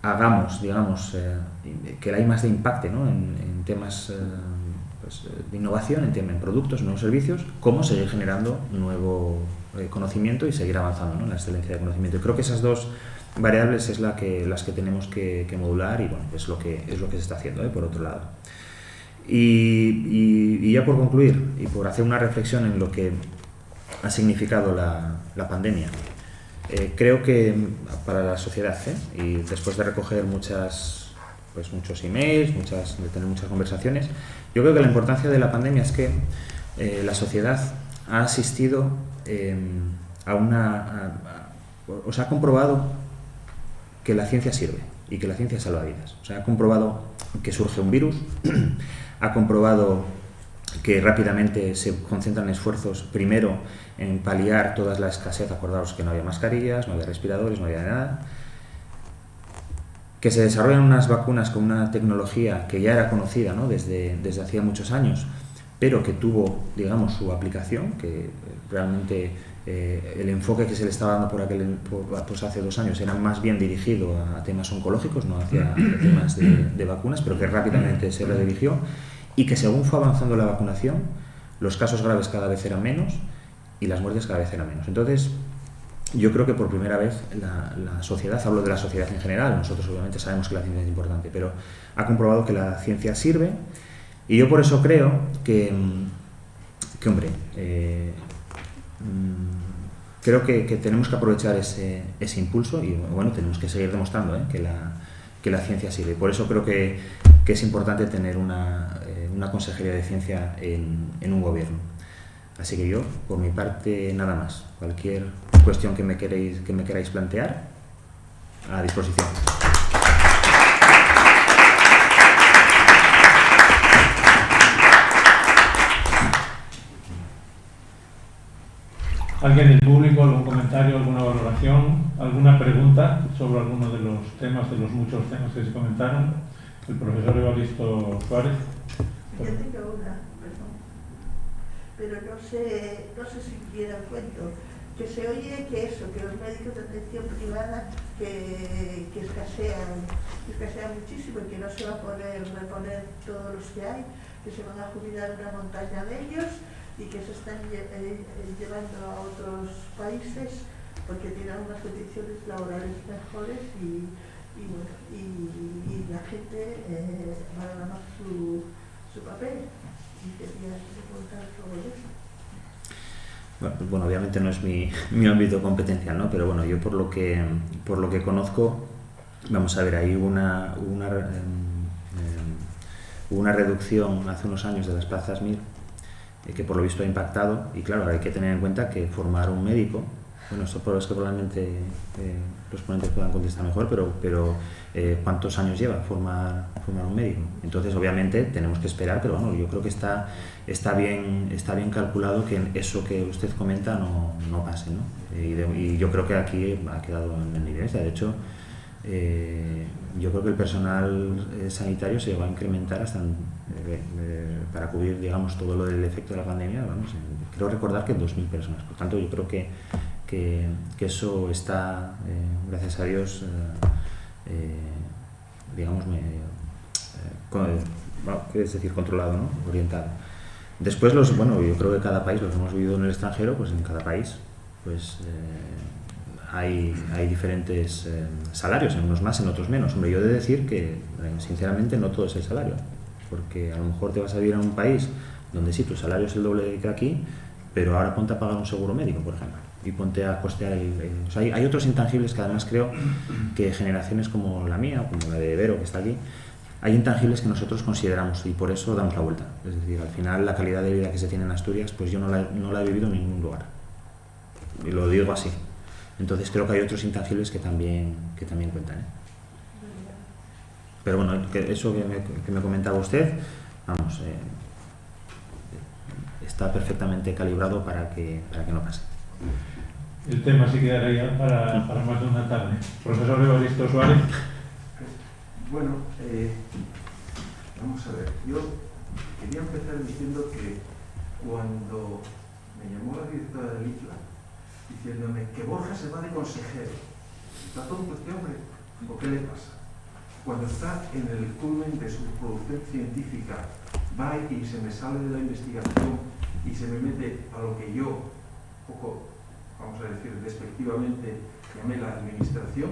hagamos, digamos, que la I+D impacte, ¿no?, en temas de innovación en productos, nuevos servicios, como seguir generando nuevo conocimiento y seguir avanzando, ¿no?, en la excelencia de conocimiento. Y creo que esas dos variables es las que tenemos que modular y bueno, es lo que se está haciendo, por otro lado. Y ya por concluir y por hacer una reflexión en lo que ha significado la pandemia, creo que para la sociedad, y después de recoger muchos emails, de tener muchas conversaciones, yo creo que la importancia de la pandemia es que la sociedad ha asistido ha comprobado que la ciencia sirve y que la ciencia salva vidas. O sea, ha comprobado que surge un virus, ha comprobado que rápidamente se concentran esfuerzos primero en paliar toda la escasez. Acordaos que no había mascarillas, no había respiradores, no había nada. Que se desarrollan unas vacunas con una tecnología que ya era conocida, ¿no?, desde hacía muchos años, pero que tuvo, digamos, su aplicación, que realmente el enfoque que se le estaba dando pues hace 2 años era más bien dirigido a temas oncológicos, no hacia temas de vacunas, pero que rápidamente se redirigió y que según fue avanzando la vacunación, los casos graves cada vez eran menos y las muertes cada vez eran menos. Entonces, yo creo que por primera vez la sociedad, hablo de la sociedad en general, nosotros obviamente sabemos que la ciencia es importante, pero ha comprobado que la ciencia sirve y yo por eso creo que hombre, creo que tenemos que aprovechar ese impulso y bueno, tenemos que seguir demostrando que la ciencia sirve. Por eso creo que es importante tener una consejería de ciencia en un gobierno. Así que yo, por mi parte, nada más. Cualquier cuestión que me queráis plantear, a disposición. ¿Alguien del público, algún comentario, alguna valoración, alguna pregunta sobre alguno de los temas, de los muchos temas que se comentaron? El profesor Evaristo Suárez. Yo tengo una, perdón, pero no sé si quiera el cuento. Que se oye que los médicos de atención privada que escasean muchísimo y que no se va a poder reponer todos los que hay, que se van a jubilar una montaña de ellos y que se están llevando a otros países porque tienen unas condiciones laborales mejores y la gente valora más su papel. Y quería preguntar sobre eso. Bueno, obviamente no es mi ámbito competencial, ¿no? Pero bueno, yo por lo que conozco, vamos a ver, ahí hubo una reducción hace unos años de las plazas MIR que por lo visto ha impactado y claro, hay que tener en cuenta que formar un médico, bueno, esto es que probablemente los ponentes puedan contestar mejor, pero ¿cuántos años lleva formar un médico? Entonces, obviamente, tenemos que esperar, pero bueno, yo creo que está bien calculado que eso que usted comenta no pase, ¿no? Y yo creo que aquí ha quedado en evidencia. De hecho, yo creo que el personal sanitario se va a incrementar hasta para cubrir, digamos, todo lo del efecto de la pandemia. Vamos, creo recordar que 2.000 personas. Por tanto, yo creo que eso está, gracias a Dios, digamos, es decir, controlado, ¿no? Orientado. Después, yo creo que cada país, los hemos vivido en el extranjero, pues en cada país, pues hay diferentes salarios, en unos más, en otros menos. Hombre, yo he de decir que, sinceramente, no todo es el salario, porque a lo mejor te vas a vivir en un país donde sí, tu salario es el doble que aquí, pero ahora ponte a pagar un seguro médico, por ejemplo, y ponte a costear o sea, hay otros intangibles que además creo que generaciones como la mía, como la de Vero, que está aquí, hay intangibles que nosotros consideramos y por eso damos la vuelta. Es decir, al final la calidad de vida que se tiene en Asturias, pues yo no la he vivido en ningún lugar. Y lo digo así. Entonces creo que hay otros intangibles que también cuentan, ¿eh? Pero bueno, eso que me comentaba usted, vamos, está perfectamente calibrado para que no pase. El tema sí quedaría para más de una tarde. Profesor Evaristo Suárez. Bueno, vamos a ver. Yo quería empezar diciendo que cuando me llamó la directora del ICLA diciéndome que Borja se va de consejero, está todo en cuestión, ¿o qué le pasa? cuando está en el culmen de su producción científica, va y se me sale de la investigación y se me mete a lo que yo, poco, vamos a decir, despectivamente llamé la administración,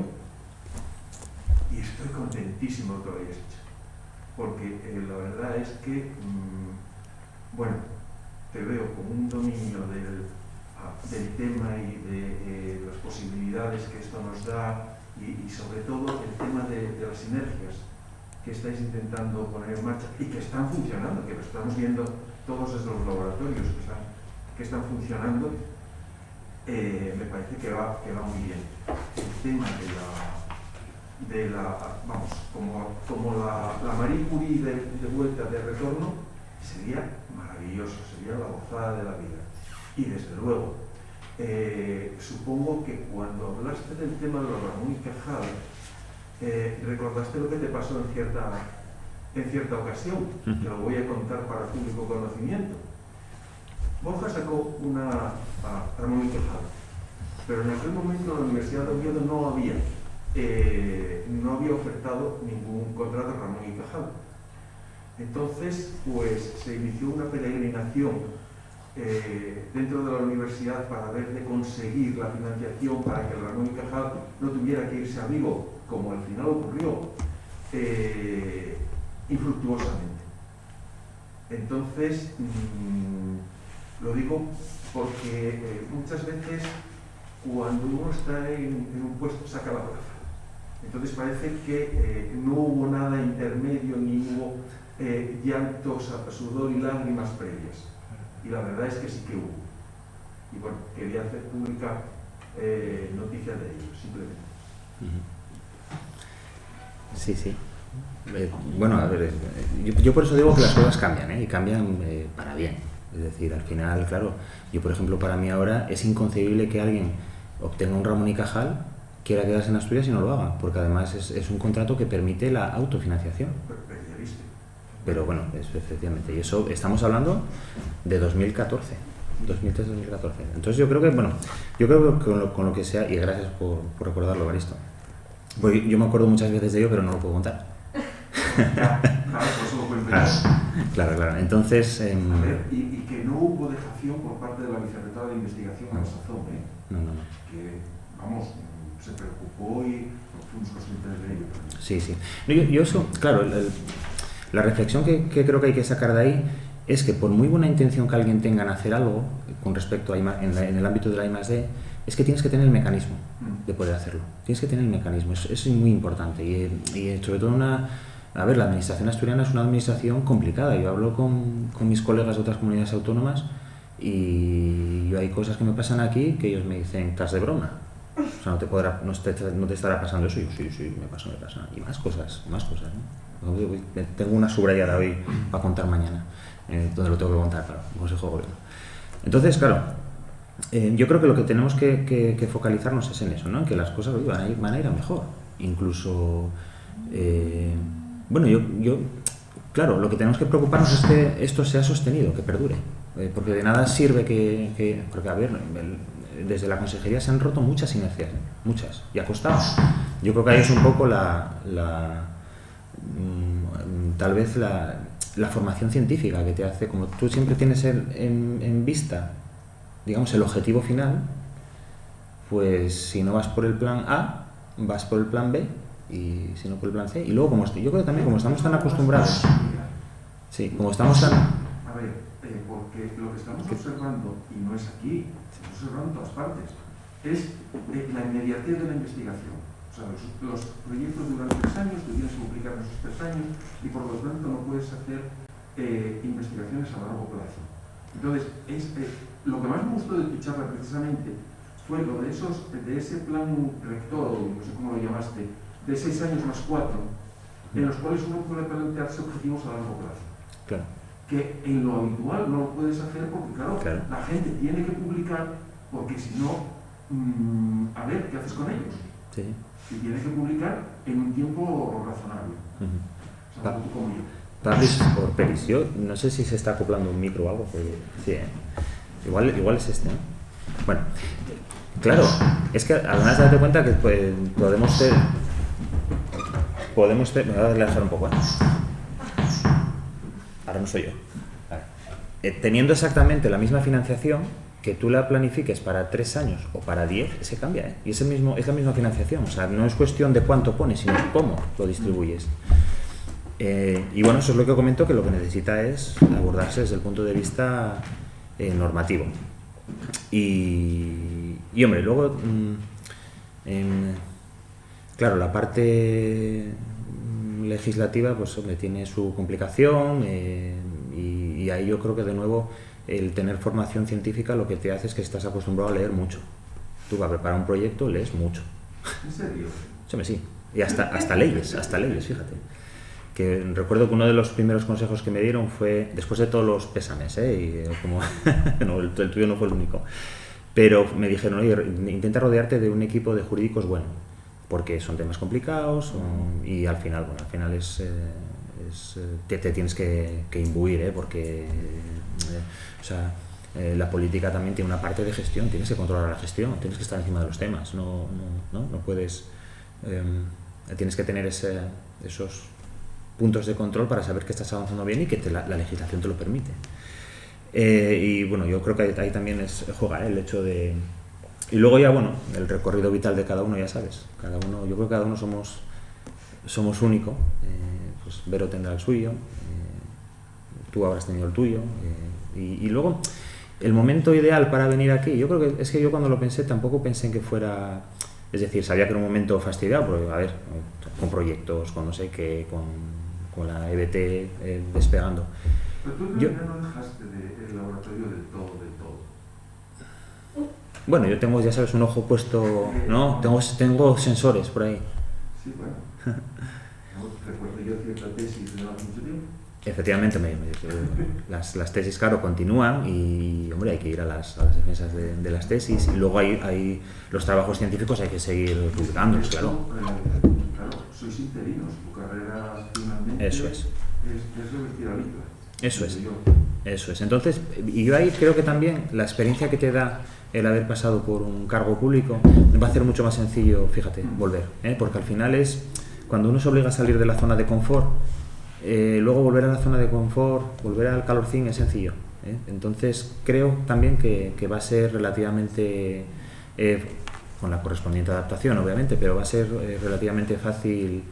y estoy contentísimo de que lo hayas hecho. Porque la verdad es que, bueno, te veo con un dominio del tema y de las posibilidades que esto nos da y sobre todo el tema de las sinergias que estáis intentando poner en marcha y que están funcionando, que lo estamos viendo todos esos laboratorios que están funcionando, me parece que va muy bien. El tema vamos, como la Marie Curie de vuelta, de retorno, sería maravilloso, sería la gozada de la vida. Y desde luego, supongo que cuando hablaste del tema de Ramón y Cajal, recordaste lo que te pasó en cierta ocasión. Te lo voy a contar para público conocimiento. Borja sacó una Ramón y Cajal, pero en aquel momento la Universidad de Oviedo no había ofertado ningún contrato a Ramón y Cajal. Entonces, pues se inició una peregrinación dentro de la universidad para ver de conseguir la financiación para que el Ramón y Cajal no tuviera que irse a Vigo, como al final ocurrió, infructuosamente. Entonces, lo digo porque muchas veces cuando uno está en un puesto saca la plaza. Entonces parece que no hubo nada intermedio ni hubo llantos, sudor y lágrimas previas. Y la verdad es que sí que hubo. Y bueno, quería hacer pública noticia de ello, simplemente. Sí, sí. Bueno, a ver, yo por eso digo que las cosas cambian, y cambian para bien. Es decir, al final, claro, yo por ejemplo, para mí ahora es inconcebible que alguien obtenga un Ramón y Cajal, quiera quedarse en Asturias y no lo haga, porque además es un contrato que permite la autofinanciación. Pero bueno, efectivamente, y eso estamos hablando de 2014, 2013-2014. Entonces yo creo que, bueno, con lo que sea, y gracias por recordarlo, Evaristo, pues yo me acuerdo muchas veces de ello, pero no lo puedo contar. Claro. Entonces... A ver, y que no hubo dejación por parte de la Vicerrectora de Investigación a la sazón, No. Que, vamos, se preocupó y fuimos conscientes de ello. Sí. Yo eso, claro, la reflexión que creo que hay que sacar de ahí es que por muy buena intención que alguien tenga en hacer algo con respecto a en el ámbito de la I+D, es que tienes que tener el mecanismo de poder hacerlo. Tienes que tener el mecanismo, eso es muy importante. Y sobre todo a ver, la administración asturiana es una administración complicada. Yo hablo con mis colegas de otras comunidades autónomas y yo hay cosas que me pasan aquí que ellos me dicen, estás de broma. O sea, no te estará pasando eso. Y yo, sí, me pasa. Y más cosas, ¿no? Tengo una subrayada hoy para contar mañana, donde lo tengo que contar, claro, Consejo de Gobierno. Entonces, claro, yo creo que lo que tenemos que focalizarnos es en eso, ¿no? En que las cosas van a ir a mejor. Incluso, bueno, claro, lo que tenemos que preocuparnos es que esto sea sostenido, que perdure. Porque de nada sirve porque, a ver, desde la consejería se han roto muchas inercias, muchas, y ha costado. Yo creo que ahí es un poco tal vez la formación científica que te hace, como tú siempre tienes en vista, digamos, el objetivo final, pues si no vas por el plan A, vas por el plan B, y si no por el plan C, y luego yo creo que también como estamos tan acostumbrados, sí, como estamos tan... A ver, porque lo que estamos observando, y no es aquí, estamos observando en todas partes, es la inmediatez de la investigación. O sea, los proyectos duran 3 años, tú tienes que publicar en esos 3 años y por lo tanto no puedes hacer investigaciones a largo plazo. Entonces, lo que más me gustó de tu charla precisamente fue lo de ese plan rector, o no sé cómo lo llamaste, de 6 años más 4, en los cuales uno puede plantearse objetivos a largo plazo. Claro. Que en lo habitual no lo puedes hacer porque, claro, la gente tiene que publicar, porque si no, a ver, ¿qué haces con ellos? Sí. Y tienes que publicar en un tiempo razonable. O sea, como yo. Pablis por Peris, yo no sé si se está acoplando un micro o algo, pero sí, igual es este, ¿no? Bueno, claro, es que además date cuenta que podemos ser... podemos... Me voy a relajar un poco, ¿eh? Ahora no soy yo. Vale. Teniendo exactamente la misma financiación, que tú la planifiques para 3 años o para 10, se cambia, ¿eh? Y es la misma financiación. O sea, no es cuestión de cuánto pones, sino cómo lo distribuyes. Y bueno, eso es lo que comento, que lo que necesita es abordarse desde el punto de vista normativo. Y hombre, luego, claro, la parte legislativa, pues hombre, tiene su complicación y ahí yo creo que de nuevo el tener formación científica lo que te hace es que estás acostumbrado a leer mucho. Tú vas a preparar un proyecto, lees mucho. ¿En serio? Sí. Y hasta leyes, fíjate. Que recuerdo que uno de los primeros consejos que me dieron fue, después de todos los pésames, y como no, el tuyo no fue el único, pero me dijeron, oye, intenta rodearte de un equipo de jurídicos bueno, porque son temas complicados y al final, te tienes que imbuir, porque la política también tiene una parte de gestión, tienes que controlar la gestión, tienes que estar encima de los temas, no puedes, tienes que tener esos puntos de control para saber que estás avanzando bien y que la legislación te lo permite. Y bueno, yo creo que ahí también juega el hecho de... Y luego ya, bueno, el recorrido vital de cada uno, ya sabes, yo creo que cada uno somos único, pues Vero tendrá el suyo, tú habrás tenido el tuyo, y luego el momento ideal para venir aquí, yo creo que es que yo cuando lo pensé tampoco pensé en que fuera... Es decir, sabía que era un momento fastidiado, porque, a ver, con proyectos, con no sé qué, con la EBT despegando. Pero tú no dejaste el laboratorio del todo. Bueno, yo tengo, ya sabes, un ojo puesto, ¿no? Tengo sensores por ahí. Sí, bueno. Recuerdo yo cierta tesis de hace mucho tiempo. Efectivamente, las tesis, claro, continúan y, hombre, hay que ir a las defensas de las tesis y luego hay los trabajos científicos, hay que seguir publicándolos, claro. Claro, sois interinos, tu carrera finalmente Eso es revertir a Litva. Eso es. Entonces, y yo ahí creo que también la experiencia que te da el haber pasado por un cargo público va a hacer mucho más sencillo, fíjate, volver, porque al final es, cuando uno se obliga a salir de la zona de confort, luego volver a la zona de confort, volver al calorcín es sencillo, entonces creo también que va a ser relativamente, con la correspondiente adaptación obviamente, pero va a ser relativamente fácil,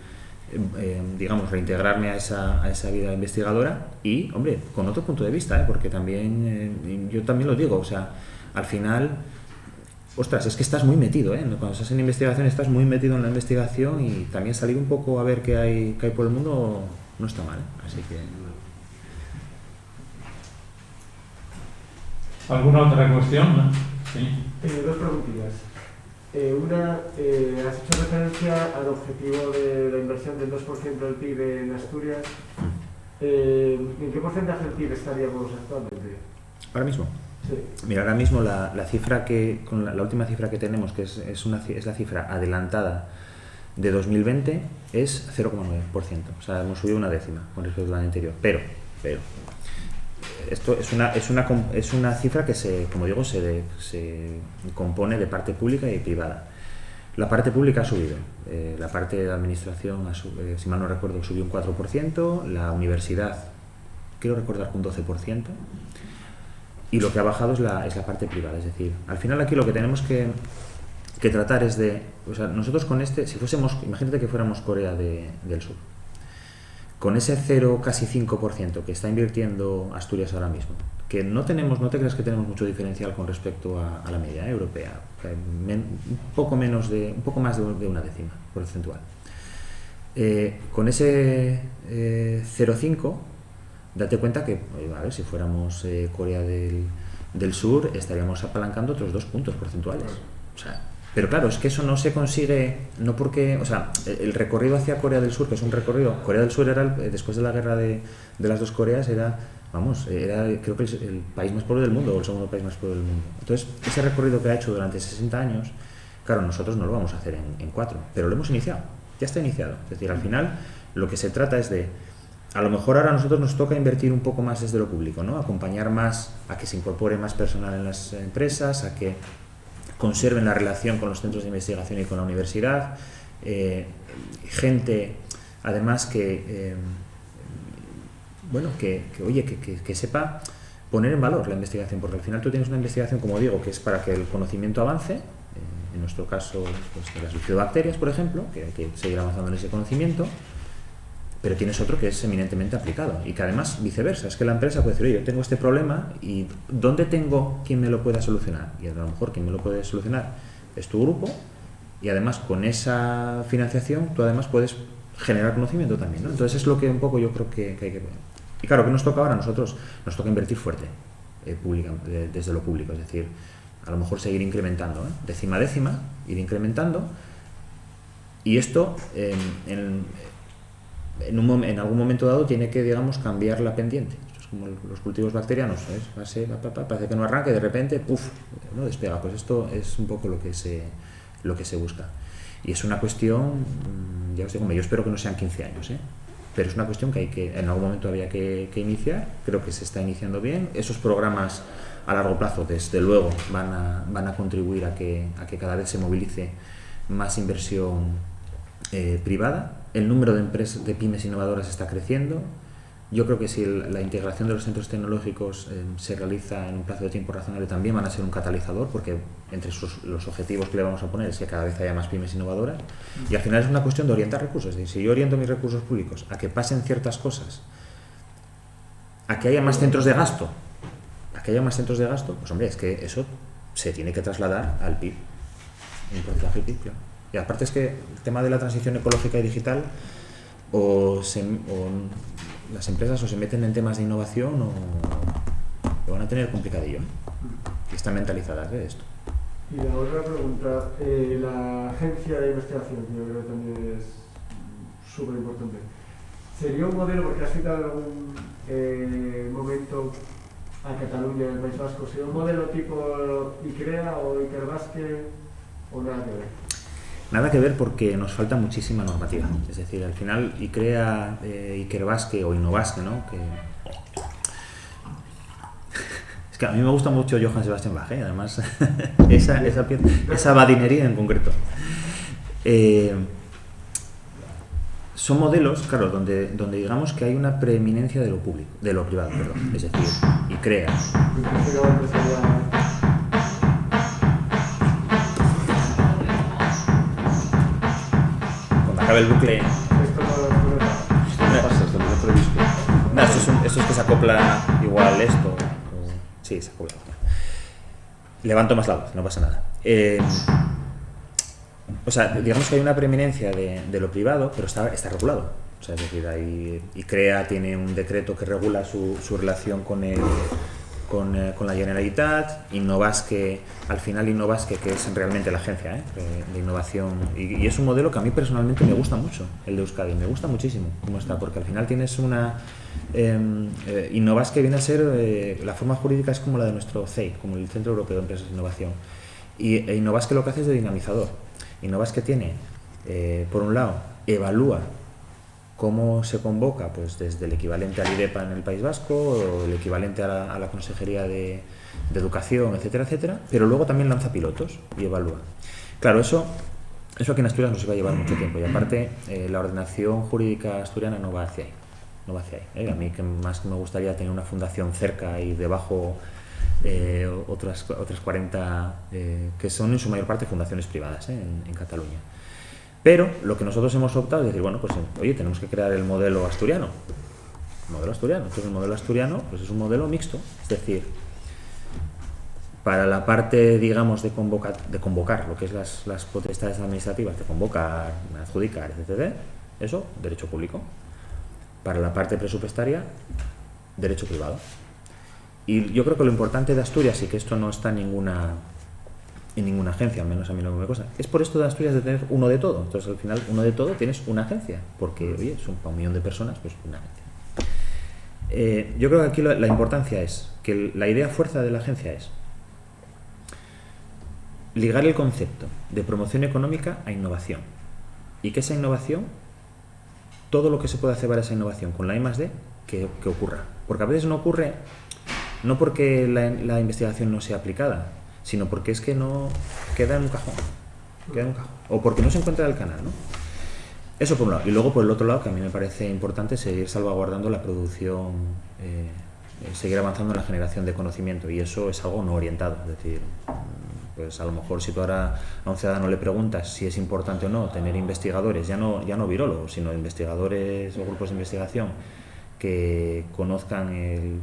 digamos, reintegrarme a esa vida investigadora y, hombre, con otro punto de vista, porque también, yo también lo digo, o sea, al final, ostras, es que estás muy metido, cuando estás en investigación estás muy metido en la investigación y también salir un poco a ver qué hay por el mundo no está mal, así que... ¿Alguna otra cuestión? Sí. Dos preguntillas. Una, has hecho referencia al objetivo de la inversión del 2% del PIB en Asturias. ¿En qué porcentaje del PIB estaríamos actualmente? ¿Ahora mismo? Sí. Mira, ahora mismo la cifra con la última cifra que tenemos, que es la cifra adelantada de 2020, es 0,9%. O sea, hemos subido una décima con respecto al año anterior. Pero esto es una cifra que como digo, se compone de parte pública y privada. La parte pública ha subido, la parte de administración, si mal no recuerdo, subió un 4%, la universidad, quiero recordar, un 12%, y lo que ha bajado es la parte privada. Es decir, al final aquí lo que tenemos que tratar es de, o sea, nosotros con si fuésemos, imagínate que fuéramos Corea del Sur, con ese 0, casi 5% que está invirtiendo Asturias ahora mismo, que no te creas que tenemos mucho diferencial con respecto a la media europea, un poco más de una décima porcentual. Con ese 0,5, date cuenta que, a ver, si fuéramos Corea del Sur, estaríamos apalancando otros 2 puntos porcentuales. O sea, pero claro, es que eso no se consigue, no porque, o sea, el recorrido hacia Corea del Sur, que es un recorrido, Corea del Sur era, después de la guerra de las dos Coreas, era creo que el país más pobre del mundo, o el segundo país más pobre del mundo. Entonces, ese recorrido que ha hecho durante 60 años, claro, nosotros no lo vamos a hacer en 4, pero lo hemos iniciado, ya está iniciado. Es decir, al final, lo que se trata es de, a lo mejor ahora a nosotros nos toca invertir un poco más desde lo público, ¿no? Acompañar más a que se incorpore más personal en las empresas, a que conserven la relación con los centros de investigación y con la universidad, gente además que sepa poner en valor la investigación, porque al final tú tienes una investigación, como digo, que es para que el conocimiento avance, en nuestro caso pues, de las bifidobacterias, por ejemplo, que hay que seguir avanzando en ese conocimiento, pero tienes otro que es eminentemente aplicado y que además viceversa, es que la empresa puede decir, oye, yo tengo este problema y ¿dónde tengo quien me lo pueda solucionar? Y a lo mejor quien me lo puede solucionar es tu grupo, y además con esa financiación tú además puedes generar conocimiento también, ¿no? Entonces es lo que un poco yo creo que hay que ver. Y claro, ¿qué nos toca ahora? Nosotros nos toca invertir fuerte desde lo público, es decir, a lo mejor seguir incrementando, décima a décima, ir incrementando, y esto en algún momento dado tiene que, digamos, cambiar la pendiente. Esto es como los cultivos bacterianos, ¿sabes? Parece que no arranca y de repente, ¡puf!, no despega. Pues esto es un poco lo que se busca. Y es una cuestión, ya os digo, yo espero que no sean 15 años, pero es una cuestión que en algún momento había que iniciar. Creo que se está iniciando bien. Esos programas a largo plazo, desde luego, van a contribuir a que cada vez se movilice más inversión privada. El número de empresas, de pymes innovadoras está creciendo. Yo creo que si la integración de los centros tecnológicos se realiza en un plazo de tiempo razonable, también van a ser un catalizador, porque entre los objetivos que le vamos a poner es que cada vez haya más pymes innovadoras, y al final es una cuestión de orientar recursos. Es decir, si yo oriento mis recursos públicos a que pasen ciertas cosas, a que haya más centros de gasto, pues hombre, es que eso se tiene que trasladar al PIB, un porcentaje del PIB, claro. Y aparte es que el tema de la transición ecológica y digital, las empresas o se meten en temas de innovación o lo van a tener complicadillo, y están mentalizadas de esto. Y la otra pregunta, la agencia de investigación, que yo creo que también es súper importante, ¿sería un modelo, porque has citado en algún momento a Cataluña, el País Vasco, ¿sería un modelo tipo ICREA o Ikerbasque o nada que ver? Nada que ver, porque nos falta muchísima normativa. Es decir, al final ICREA, Ikerbasque o Innovasque, ¿no? Es que a mí me gusta mucho Johann Sebastian Bach, además, esa badinería en concreto. Son modelos, claro, donde digamos que hay una preeminencia de lo público, de lo privado, perdón. Es decir, ICREA. El bucle. Esto es que se acopla igual esto. Sí, se acopla. Levanto más la voz, no pasa nada. O sea, digamos que hay una preeminencia de lo privado, pero está regulado. O sea, es decir, ICREA tiene un decreto que regula su relación con la Generalitat. Innovasque, al final Innovasque, que es realmente la agencia de innovación, y es un modelo que a mí personalmente me gusta mucho, el de Euskadi, me gusta muchísimo cómo está, porque al final tienes una Innovasque viene a ser, la forma jurídica es como la de nuestro CEI, como el Centro Europeo de Empresas de Innovación, y Innovasque lo que hace es de dinamizador. Innovasque tiene, por un lado, evalúa cómo se convoca, pues desde el equivalente al IDEPA en el País Vasco o el equivalente a la Consejería de Educación, etcétera, etcétera, pero luego también lanza pilotos y evalúa. Claro, eso aquí en Asturias nos iba a llevar mucho tiempo, y aparte la ordenación jurídica asturiana no va hacia ahí. A mí que más me gustaría tener una fundación cerca y debajo otras 40 que son en su mayor parte fundaciones privadas en Cataluña. Pero lo que nosotros hemos optado es decir, bueno, pues oye, tenemos que crear el modelo asturiano. Entonces el modelo asturiano pues es un modelo mixto, es decir, para la parte, digamos, de convocar lo que es las potestades administrativas, de convocar, adjudicar, etc., eso, derecho público. Para la parte presupuestaria, derecho privado. Y yo creo que lo importante de Asturias, y que esto no está en ninguna agencia, al menos a mí no me cosa, es por esto de Asturias de tener uno de todo. Entonces al final uno de todo tienes una agencia, porque oye, son para 1 millón de personas, pues una agencia. Yo creo que aquí la importancia es que la idea fuerza de la agencia es ligar el concepto de promoción económica a innovación, y que esa innovación, todo lo que se puede hacer para esa innovación con la I+D, que ocurra, porque a veces no ocurre no porque la investigación no sea aplicada, sino porque es que no queda en un cajón, o porque no se encuentra el canal, ¿no? Eso por un lado. Y luego por el otro lado, que a mí me parece importante, seguir salvaguardando la producción, seguir avanzando en la generación de conocimiento, y eso es algo no orientado. Es decir, pues a lo mejor si tú ahora a un ciudadano le preguntas si es importante o no tener investigadores, ya no virólogos, sino investigadores o grupos de investigación que conozcan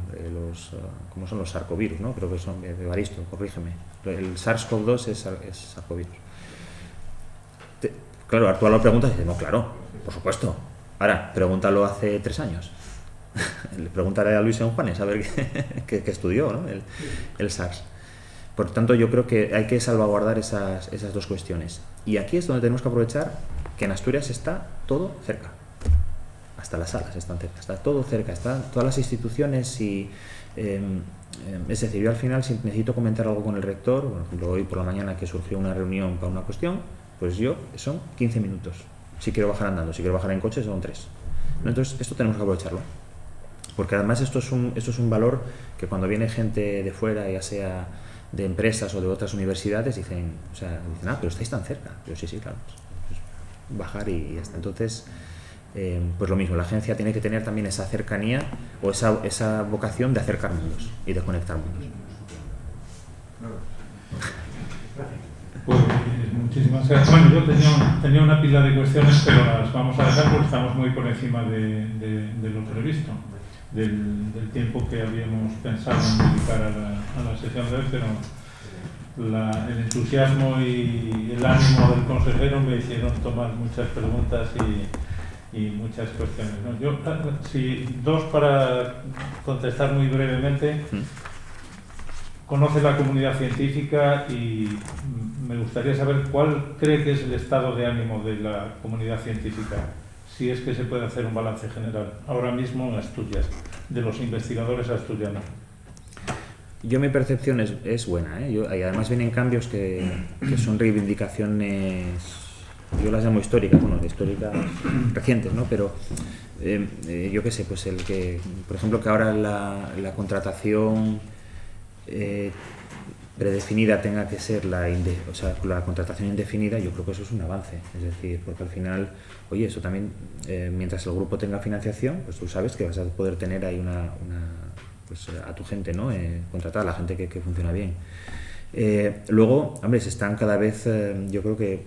¿cómo son los sarcovirus? ¿No? Creo que son, Evaristo, corrígeme. El SARS-CoV-2 es sarcovirus. Claro, ahora tú a la pregunta y dices, no, claro, por supuesto. Ahora, pregúntalo hace 3 años. Le preguntaré a Luis San Juanes a ver qué estudió, ¿no? el SARS. Por tanto, yo creo que hay que salvaguardar esas dos cuestiones. Y aquí es donde tenemos que aprovechar que en Asturias está todo cerca. Hasta las salas están cerca, está todo cerca, están todas las instituciones y... es decir, yo al final, si necesito comentar algo con el rector, por ejemplo, hoy por la mañana que surgió una reunión para una cuestión, pues son 15 minutos. Si quiero bajar andando, si quiero bajar en coche son 3. Entonces, esto tenemos que aprovecharlo. Porque además esto es un valor que cuando viene gente de fuera, ya sea de empresas o de otras universidades, dicen, pero estáis tan cerca. Pero sí, claro. Pues bajar y ya está. Entonces, pues lo mismo, la agencia tiene que tener también esa cercanía o esa vocación de acercar mundos y de conectar mundos. Pues muchísimas gracias. Bueno, yo tenía una pila de cuestiones, pero las vamos a dejar porque estamos muy por encima de lo previsto, del tiempo que habíamos pensado en dedicar a la sesión de hoy, pero el entusiasmo y el ánimo del consejero me hicieron tomar muchas preguntas y muchas cuestiones, ¿no? Yo, dos para contestar muy brevemente. Conoce la comunidad científica y me gustaría saber cuál cree que es el estado de ánimo de la comunidad científica, si es que se puede hacer un balance general ahora mismo en Asturias, de los investigadores asturianos. Mi percepción es buena, ¿eh? Y además vienen cambios que son reivindicaciones, yo las llamo históricas recientes, ¿no? Pero yo qué sé, pues el que, por ejemplo, que ahora la contratación predefinida tenga que ser la contratación indefinida, yo creo que eso es un avance. Es decir, porque al final, oye, eso también, mientras el grupo tenga financiación, pues tú sabes que vas a poder tener ahí pues a tu gente, ¿no? Contratar a la gente que funciona bien. Luego, hombre, se están cada vez, yo creo que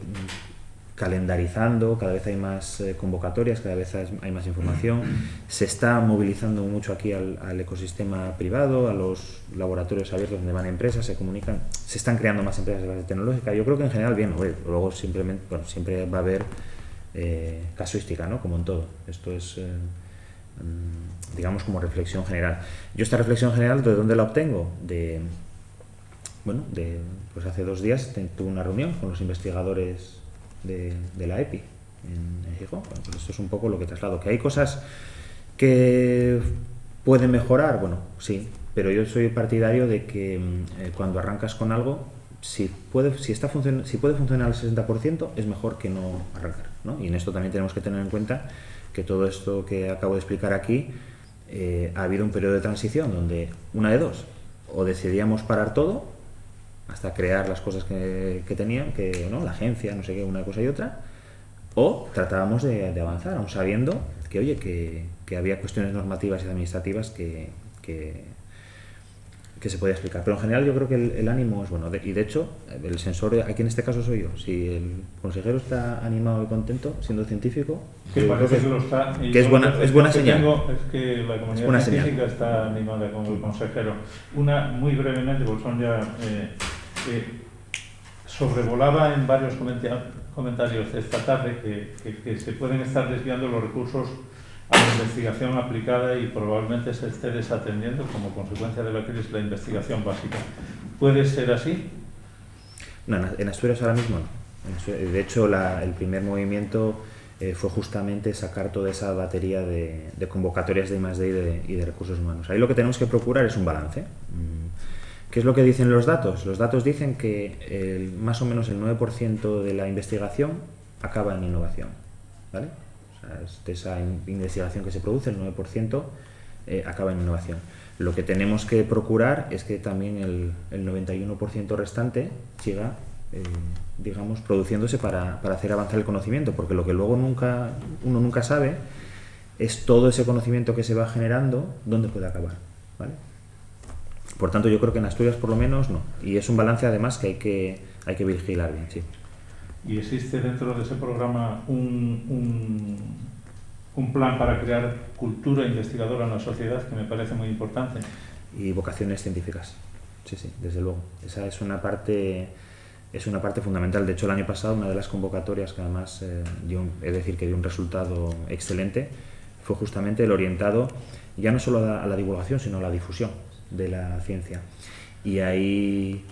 calendarizando, cada vez hay más convocatorias, cada vez hay más información, se está movilizando mucho aquí al ecosistema privado, a los laboratorios abiertos donde van empresas, se comunican, se están creando más empresas de base tecnológica. Yo creo que en general bien, luego simplemente, siempre va a haber casuística, ¿no? Como en todo. Esto es, digamos, como reflexión general. Yo esta reflexión general, ¿de dónde la obtengo? Pues hace 2 días tuve una reunión con los investigadores de la EPI en Gijón. Bueno, pues esto es un poco lo que traslado, que hay cosas que pueden mejorar, bueno, sí, pero yo soy partidario de que cuando arrancas con algo, si puede funcionar al 60%, es mejor que no arrancar, ¿no? Y en esto también tenemos que tener en cuenta que todo esto que acabo de explicar aquí, ha habido un periodo de transición donde una de dos, o decidíamos parar todo hasta crear las cosas que tenían, ¿no? La agencia, no sé qué, una cosa y otra, o tratábamos de avanzar, aún sabiendo que, oye, que había cuestiones normativas y administrativas que se podía explicar. Pero en general yo creo que el ánimo es bueno, y de hecho el sensor, aquí en este caso soy yo. Si el consejero está animado y contento siendo científico, que parece que lo está, que es buena señal. Es que la comunidad científica está animada con el consejero. Una muy brevemente, porque son ya sobrevolaba en varios comentarios esta tarde que se pueden estar desviando los recursos a la investigación aplicada y probablemente se esté desatendiendo como consecuencia de la crisis la investigación básica. ¿Puede ser así? No, en Asturias ahora mismo no. De hecho, el primer movimiento fue justamente sacar toda esa batería de convocatorias de I+D y de recursos humanos. Ahí lo que tenemos que procurar es un balance. ¿Qué es lo que dicen los datos? Los datos dicen que más o menos el 9% de la investigación acaba en innovación, ¿vale? O sea, de esa investigación que se produce, el 9% acaba en innovación. Lo que tenemos que procurar es que también el 91% restante siga digamos, produciéndose para hacer avanzar el conocimiento, porque lo que luego uno nunca sabe es todo ese conocimiento que se va generando, dónde puede acabar, ¿vale? Por tanto, yo creo que en Asturias por lo menos no, y es un balance además que hay que vigilar bien, sí. ¿Y existe dentro de ese programa un plan para crear cultura investigadora en la sociedad, que me parece muy importante? Y vocaciones científicas, sí, desde luego. Esa es una parte fundamental. De hecho, el año pasado una de las convocatorias que además dio un resultado excelente fue justamente el orientado ya no solo a la divulgación, sino a la difusión de la ciencia. Y ahí,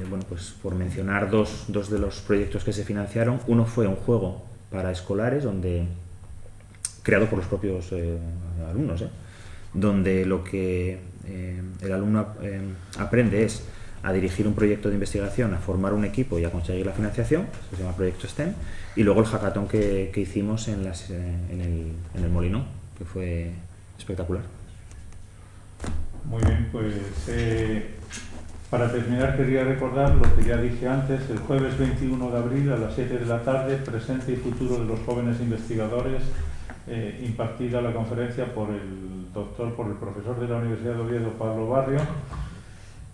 bueno, pues por mencionar dos de los proyectos que se financiaron, uno fue un juego para escolares creado por los propios alumnos, donde lo que el alumno aprende es a dirigir un proyecto de investigación, a formar un equipo y a conseguir la financiación, eso se llama Proyecto STEM, y luego el hackathon que hicimos en el Molinón, que fue espectacular. Muy bien, pues para terminar quería recordar lo que ya dije antes: el jueves 21 de abril a las 7 de la tarde, presente y futuro de los jóvenes investigadores, impartida la conferencia por el profesor de la Universidad de Oviedo, Pablo Barrio,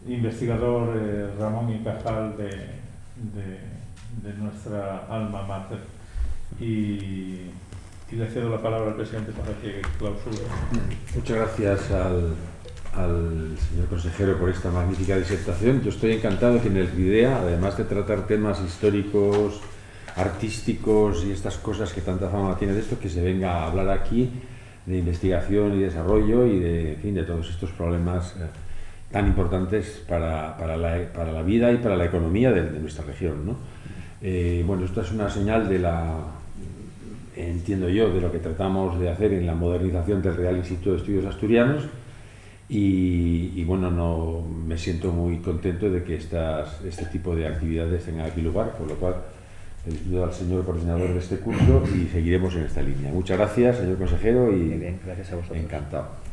investigador Ramón y Cajal de nuestra alma mater. Y le cedo la palabra al presidente para que clausure. Muchas gracias al señor consejero por esta magnífica disertación. Yo estoy encantado que en el CRIDEA, además de tratar temas históricos, artísticos y estas cosas que tanta fama tiene de esto, que se venga a hablar aquí de investigación y desarrollo y de todos estos problemas tan importantes para la vida y para la economía de nuestra región, ¿no? Bueno, esto es una señal entiendo yo, de lo que tratamos de hacer en la modernización del Real Instituto de Estudios Asturianos, y bueno, me siento muy contento de que este tipo de actividades tengan aquí lugar, por lo cual felicito al señor coordinador de este curso y seguiremos en esta línea. Muchas gracias, señor consejero, y muy bien, gracias a vosotros. Encantado.